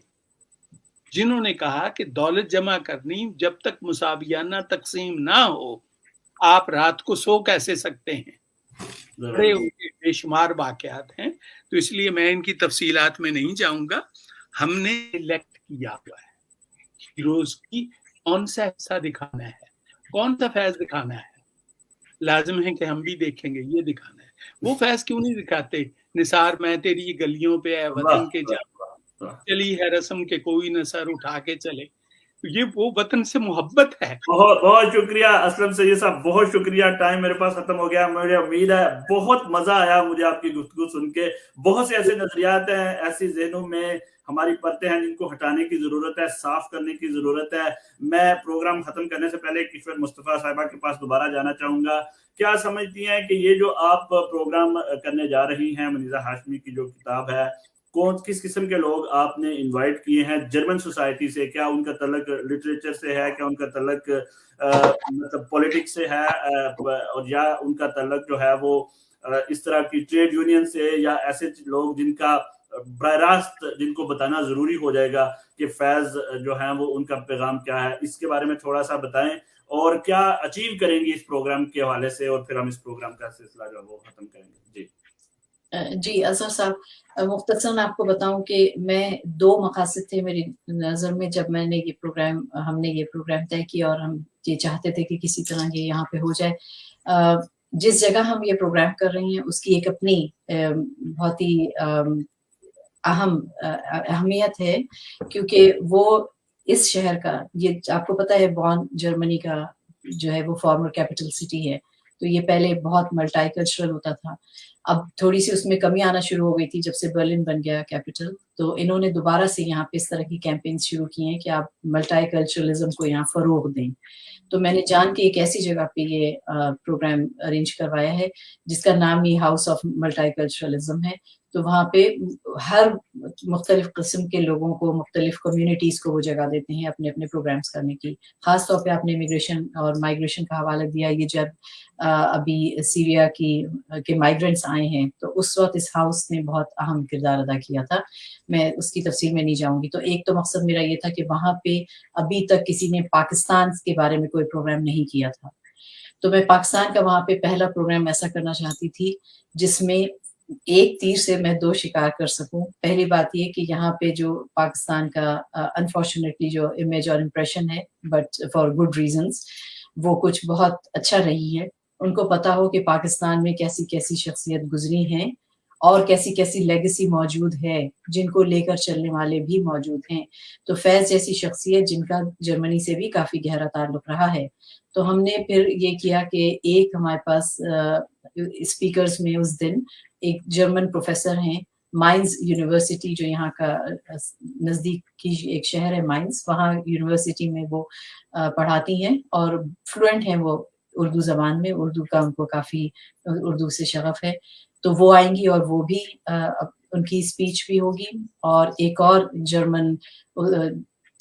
जिन्होंने कहा कि दौलत जमा करनी जब तक मुसावियाना तकसीम ना हो, आप रात को सो कैसे सकते हैं। बड़े उनके बेशुमार वाकयात हैं, तो इसलिए मैं इनकी तफसीलात में नहीं जाऊंगा। हमने इलेक्ट किया हुआ है हीरोज की कौन सा हिस्सा दिखाना है, कौन सा फैज दिखाना है। लाजिम है कि हम भी देखेंगे, ये दिखाना है। वो फैज क्यों नहीं दिखाते, निसार मैं तेरी गलियों पे है वतन के जा चली है रस्म के कोई न सर उठा के चले, तो ये वो वतन से मोहब्बत है। बहुत बहुत शुक्रिया असलम सैयद साहब, बहुत शुक्रिया। टाइम मेरे पास खत्म हो गया। मुझे उम्मीद है बहुत मजा आया मुझे आपकी गुफ्तगू सुन के। बहुत से ऐसे नजरियात हैं, ऐसी ज़हनों में हमारी परतें हैं जिनको हटाने की जरूरत है, साफ करने की जरूरत है। मैं प्रोग्राम खत्म करने से पहले किशोर मुस्तफा साहिबा के पास दोबारा जाना चाहूंगा। क्या समझती हैं कि ये जो आप प्रोग्राम करने जा रही हैं, मनीज़ा हाशमी की जो किताब है, कौन किस किस्म के लोग आपने इनवाइट किए हैं जर्मन सोसाइटी से? क्या उनका तल्लक लिटरेचर से है, क्या उनका तल्लक मतलब पॉलिटिक्स से है, और या उनका तल्लक जो है वो इस तरह की ट्रेड यूनियन से, या ऐसे लोग जिनका बराह रास्त जिनको बताना जरूरी हो जाएगा कि फैज जो है वो उनका पैगाम क्या है? इसके बारे में थोड़ा सा बताएं, और क्या अचीव करेंगे इस प्रोग्राम के हवाले से, और फिर हम इस प्रोग्राम का सिलसिला जो वो खत्म करेंगे। जी अजहर साहब, मुख्तसरन आपको बताऊं कि मैं 2 मकासद थे मेरी नज़र में जब हमने ये प्रोग्राम तय किया, और हम ये चाहते थे कि किसी तरह ये यहाँ पे हो जाए। जिस जगह हम ये प्रोग्राम कर रहे हैं उसकी एक अपनी बहुत ही अहमियत है, क्योंकि वो इस शहर का, ये आपको पता है बॉन जर्मनी का जो है वो फॉर्मर कैपिटल सिटी है, तो ये पहले बहुत मल्टीकल्चरल होता था। अब थोड़ी सी उसमें कमी आना शुरू हो गई थी जब से बर्लिन बन गया कैपिटल, तो इन्होंने दोबारा से यहाँ पे इस तरह की कैंपेन शुरू की हैं कि आप मल्टीकल्चरलिज्म को यहाँ फरोग दें। तो मैंने जान के एक ऐसी जगह पे ये प्रोग्राम अरेंज करवाया है जिसका नाम ही हाउस ऑफ मल्टीकल्चरलिज्म है। तो वहाँ पे हर मुख्तलिफ किस्म के लोगों को, मुख्तलिफ कम्युनिटीज़ को वो जगह देते हैं अपने अपने प्रोग्राम्स करने की। ख़ास तौर पे आपने इमिग्रेशन और माइग्रेशन का हवाला दिया, ये जब अभी सीरिया के माइग्रेंट्स आए हैं तो उस वक्त इस हाउस ने बहुत अहम किरदार अदा किया था। मैं उसकी तफसील में नहीं जाऊँगी। तो एक तो मकसद मेरा ये था कि वहाँ पे अभी तक किसी ने पाकिस्तान के बारे में कोई प्रोग्राम नहीं किया था, तो मैं पाकिस्तान का वहाँ पे पहला प्रोग्राम ऐसा करना चाहती थी जिसमें एक तीर से मैं 2 शिकार कर सकूं। पहली बात ये कि यहाँ पे जो पाकिस्तान का अनफॉर्चुनेटली जो इमेज और इम्प्रेशन है, बट फॉर गुड रीजंस, वो कुछ बहुत अच्छा रही है। उनको पता हो कि पाकिस्तान में कैसी कैसी शख्सियत गुजरी हैं और कैसी कैसी लेगेसी मौजूद है, जिनको लेकर चलने वाले भी मौजूद हैं। तो फैज जैसी शख्सियत जिनका जर्मनी से भी काफ़ी गहरा ताल्लुक रहा है। तो हमने फिर ये किया कि एक हमारे पास स्पीकर्स में उस दिन एक जर्मन प्रोफेसर हैं माइंस यूनिवर्सिटी जो यहाँ का नज़दीक की एक शहर है माइंस, वहाँ यूनिवर्सिटी में वो पढ़ाती हैं और फ्लुएंट हैं वो उर्दू ज़बान में, उर्दू का उनको काफ़ी उर्दू से शगफ है। तो वो आएंगी और वो भी उनकी स्पीच भी होगी। और एक और जर्मन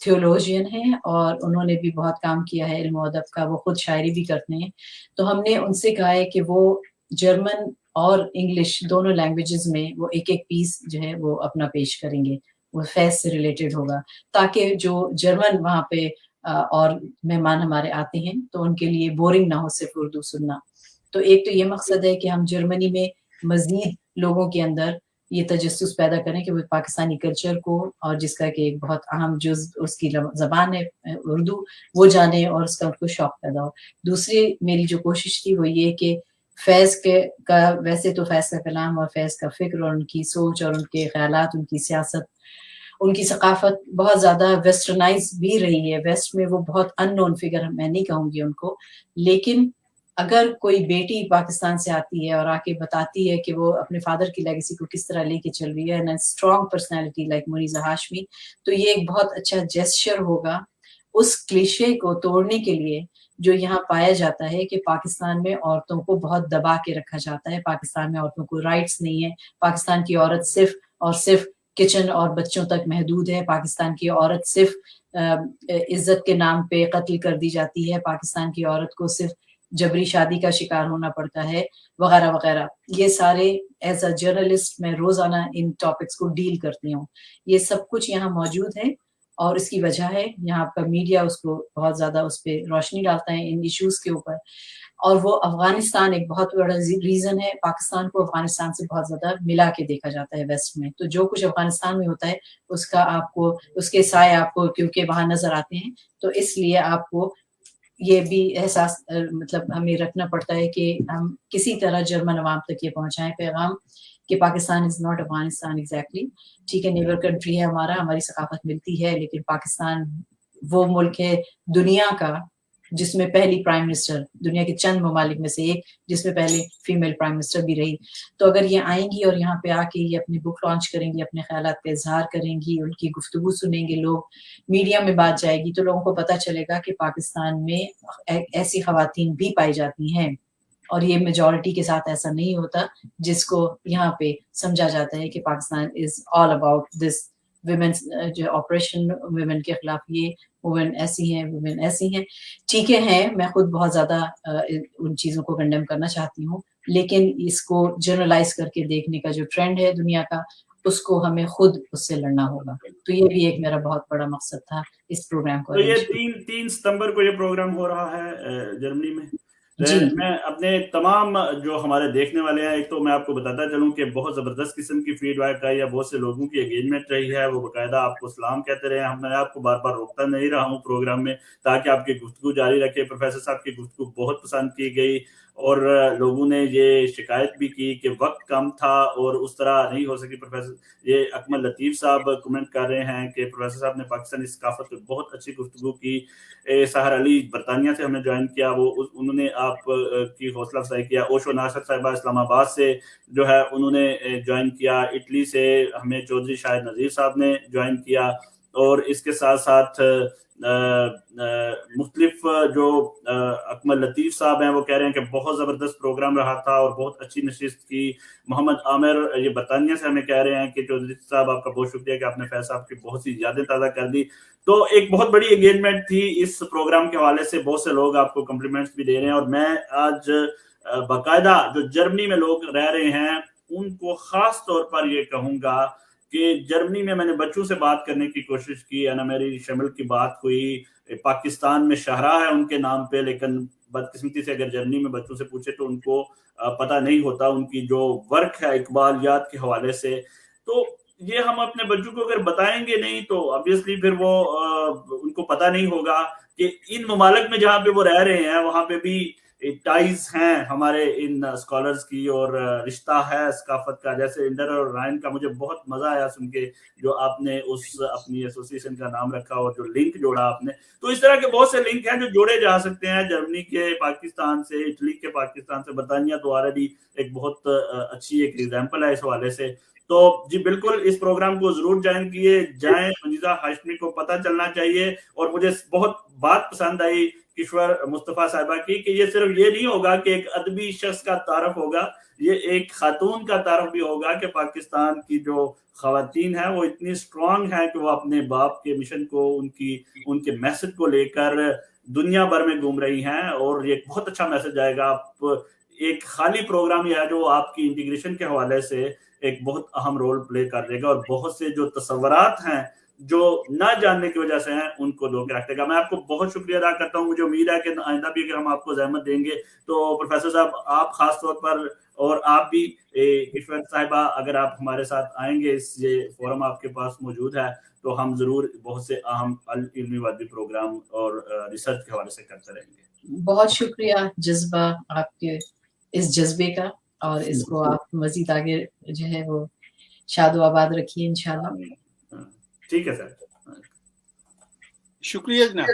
थियोलॉजियन हैं और उन्होंने भी बहुत काम किया है इल्म अदब का, वो खुद शायरी भी करते हैं। तो हमने उनसे कहा है कि वो जर्मन और इंग्लिश दोनों लैंग्वेजेस में वो एक एक पीस जो है वो अपना पेश करेंगे, वो फैज़ से रिलेटेड होगा, ताकि जो जर्मन वहाँ पे और मेहमान हमारे आते हैं तो उनके लिए बोरिंग ना हो सिर्फ उर्दू सुनना। तो एक तो ये मकसद है कि हम जर्मनी में मज़ीद लोगों के अंदर ये तजस्सुस पैदा करें कि वो पाकिस्तानी कल्चर को, और जिसका कि एक बहुत अहम जुज़ उसकी ज़बान है उर्दू, वो जाने और उसका उनको शौक़ पैदा हो। दूसरी मेरी जो कोशिश थी वो ये कि फैज़ का वैसे तो फैज़ का कलाम और फैज़ का फ़िक्र और उनकी सोच और उनके ख़यालात, उनकी सियासत, उनकी सकाफ़त बहुत ज़्यादा वेस्टर्नाइज़ भी रही है। वेस्ट में वो बहुत अननोन फ़िगर मैं नहीं कहूँगी उनको, लेकिन अगर कोई बेटी पाकिस्तान से आती है और आके बताती है कि वो अपने फादर की लेगेसी को किस तरह लेके चल रही है, and strong personality like Muniza Hashmi, तो ये एक बहुत अच्छा जेस्चर होगा उस क्लीशे को तोड़ने के लिए जो यहाँ पाया जाता है कि पाकिस्तान में औरतों को बहुत दबा के रखा जाता है, पाकिस्तान में औरतों को राइट्स नहीं है, पाकिस्तान की औरत सिर्फ और सिर्फ किचन और बच्चों तक महदूद है, पाकिस्तान की औरत सिर्फ इज्जत के नाम पे कत्ल कर दी जाती है, पाकिस्तान की औरत को सिर्फ जबरी शादी का शिकार होना पड़ता है, वगैरह वगैरह। ये सारे एज अ जर्नलिस्ट मैं रोजाना इन टॉपिक्स को डील करती हूँ। ये सब कुछ यहाँ मौजूद है और इसकी वजह है यहाँ का मीडिया उसको बहुत ज्यादा उस पर रोशनी डालता है इन इश्यूज के ऊपर। और वो अफगानिस्तान एक बहुत बड़ा रीजन है, पाकिस्तान को अफगानिस्तान से बहुत ज्यादा मिला के देखा जाता है वेस्ट में। तो जो कुछ अफगानिस्तान में होता है उसका आपको, उसके साए आपको क्योंकि वहां नजर आते हैं, तो इसलिए आपको ये भी एहसास मतलब हमें रखना पड़ता है कि हम किसी तरह जर्मन अवाम तक ये पहुंचाएं पैगाम कि Pakistan is not Afghanistan exactly. ठीक है, नेबर कंट्री है हमारा, हमारी सकाफत मिलती है, लेकिन पाकिस्तान वो मुल्क है दुनिया का जिसमें पहली प्राइम मिनिस्टर, दुनिया के चंद ममालिक में से एक जिसमें पहले फीमेल प्राइम मिनिस्टर भी रही। तो अगर ये आएंगी और यहाँ पे आके ये अपनी बुक लॉन्च करेंगी, अपने ख्यालात का इजहार करेंगी, उनकी गुफ्तगू सुनेंगे लोग, मीडिया में बात जाएगी, तो लोगों को पता चलेगा कि पाकिस्तान में ऐसी खवातीन भी पाई जाती हैं और ये मेजॉरिटी के साथ ऐसा नहीं होता जिसको यहाँ पे समझा जाता है कि Pakistan is all about this women's जो ऑपरेशन, वुमेन के खिलाफ ये वुमेन ऐसी हैं, वुमेन ऐसी हैं। ठीक है, मैं खुद बहुत ज्यादा उन चीजों को कंडेम करना चाहती हूँ, लेकिन इसको जनरलाइज करके देखने का जो ट्रेंड है दुनिया का, उसको हमें खुद उससे लड़ना होगा। तो ये भी एक मेरा बहुत बड़ा मकसद था इस प्रोग्राम को। तो ये 3 सितंबर को ये प्रोग्राम हो रहा है जर्मनी में। मैं अपने तमाम जो हमारे देखने वाले हैं, एक तो मैं आपको बताता चलूं कि बहुत जबरदस्त किस्म की फीडबैक आई है, बहुत से लोगों की एंगेजमेंट रही है, वो बकायदा आपको सलाम कहते रहे। मैं आपको बार बार रोकता नहीं रहा हूं प्रोग्राम में ताकि आपकी गुफ्तगू जारी रखे। प्रोफेसर साहब की गुफ्तगू बहुत पसंद की गई और लोगों ने ये शिकायत भी की कि वक्त कम था और उस तरह नहीं हो सकी। प्रोफेसर ये अकमल लतीफ़ साहब कमेंट कर रहे हैं कि प्रोफेसर साहब ने पाकिस्तानी सकाफत पे बहुत अच्छी गुफ्तगू की। सहर अली बरतानिया से हमने ज्वाइन किया, वो उन्होंने आप की हौसला अफजाई किया। ओशो नासर साहिबा इस्लामाबाद से जो है उन्होंने ज्वाइन किया। इटली से हमें चौधरी शाहिद नज़ीर साहब ने ज्वाइन किया और इसके साथ साथ मुख्तलिफ जो अकमल लतीफ़ साहब हैं वो कह रहे हैं कि बहुत ज़बरदस्त प्रोग्राम रहा था और बहुत अच्छी नशिस्त की। मोहम्मद आमिर ये बरतानिया से हमें कह रहे हैं कि चौधरी साहब आपका बहुत शुक्रिया कि आपने फैज़ साहब की बहुत सी यादें ताज़ा कर दी। तो एक बहुत बड़ी एंगेजमेंट थी इस प्रोग्राम के हवाले से, बहुत से लोग आपको कम्प्लीमेंट्स भी दे रहे हैं। और मैं आज बाकायदा जो जर्मनी में लोग रह रहे हैं उनको खास तौर पर ये कहूँगा कि जर्मनी में मैंने बच्चों से बात करने की कोशिश की, अना मेरी शमिल की बात हुई। पाकिस्तान में शाहरा है उनके नाम पे, लेकिन बदकिस्मती से अगर जर्मनी में बच्चों से पूछे तो उनको पता नहीं होता उनकी जो वर्क है इकबालियात के हवाले से। तो ये हम अपने बच्चों को अगर बताएंगे नहीं तो ऑब्वियसली फिर वो उनको पता नहीं होगा कि इन ममालिक में जहाँ पे वो रह रहे हैं वहां पे भी टाइज हैं हमारे इन स्कॉलर्स की और रिश्ता है सकाफत का। जैसे इंडर और रायन का मुझे बहुत मजा आया सुन के, जो आपने उस अपनी एसोसिएशन का नाम रखा और जो लिंक जोड़ा आपने। तो इस तरह के बहुत से लिंक हैं जो जोड़े जा सकते हैं जर्मनी के पाकिस्तान से, इटली के पाकिस्तान से। बरतानिया तो ऑलरेडी एक बहुत अच्छी एक एग्जाम्पल है इस हवाले से। तो जी बिल्कुल इस प्रोग्राम को जरूर ज्वाइन किए जाएं, मंजीज़ा हाशमी को पता चलना चाहिए। और मुझे बहुत बात पसंद आई किश्वर मुस्तफ़ा साहिबा की कि ये सिर्फ ये नहीं होगा कि एक अदबी शख्स का तारफ होगा, ये एक खातून का तारफ भी होगा कि पाकिस्तान की जो खवातीन है वो इतनी स्ट्रांग है कि वो अपने बाप के मिशन को, उनके मैसेज को लेकर दुनिया भर में घूम रही हैं। और ये बहुत अच्छा मैसेज आएगा। आप एक खाली प्रोग्राम यह है जो आपकी इंटीग्रेशन के हवाले से एक बहुत अहम रोल प्ले कर देगा और बहुत से जो तस्वरात हैं जो ना जानने की वजह से हैं उनको दो के रख देगा। मैं आपको बहुत शुक्रिया अदा करता हूँ। मुझे उम्मीद है कि आइंदा भी अगर हम आपको जहमत देंगे तो प्रोफेसर साहब आप खास तौर पर और आप भी किश्वर साहिबा अगर आप हमारे साथ आएंगे, इस ये फोरम आपके पास मौजूद है तो हम जरूर बहुत से अहम अल इल्मी वादी प्रोग्राम और रिसर्च के हवाले से करते रहेंगे। बहुत शुक्रिया जज्बा आपके इस जज्बे का, और इसको आप मजीद आगे जो है वो शादो आबाद रखिए इंशाल्लाह। ठीक है सर, शुक्रिया जनाब।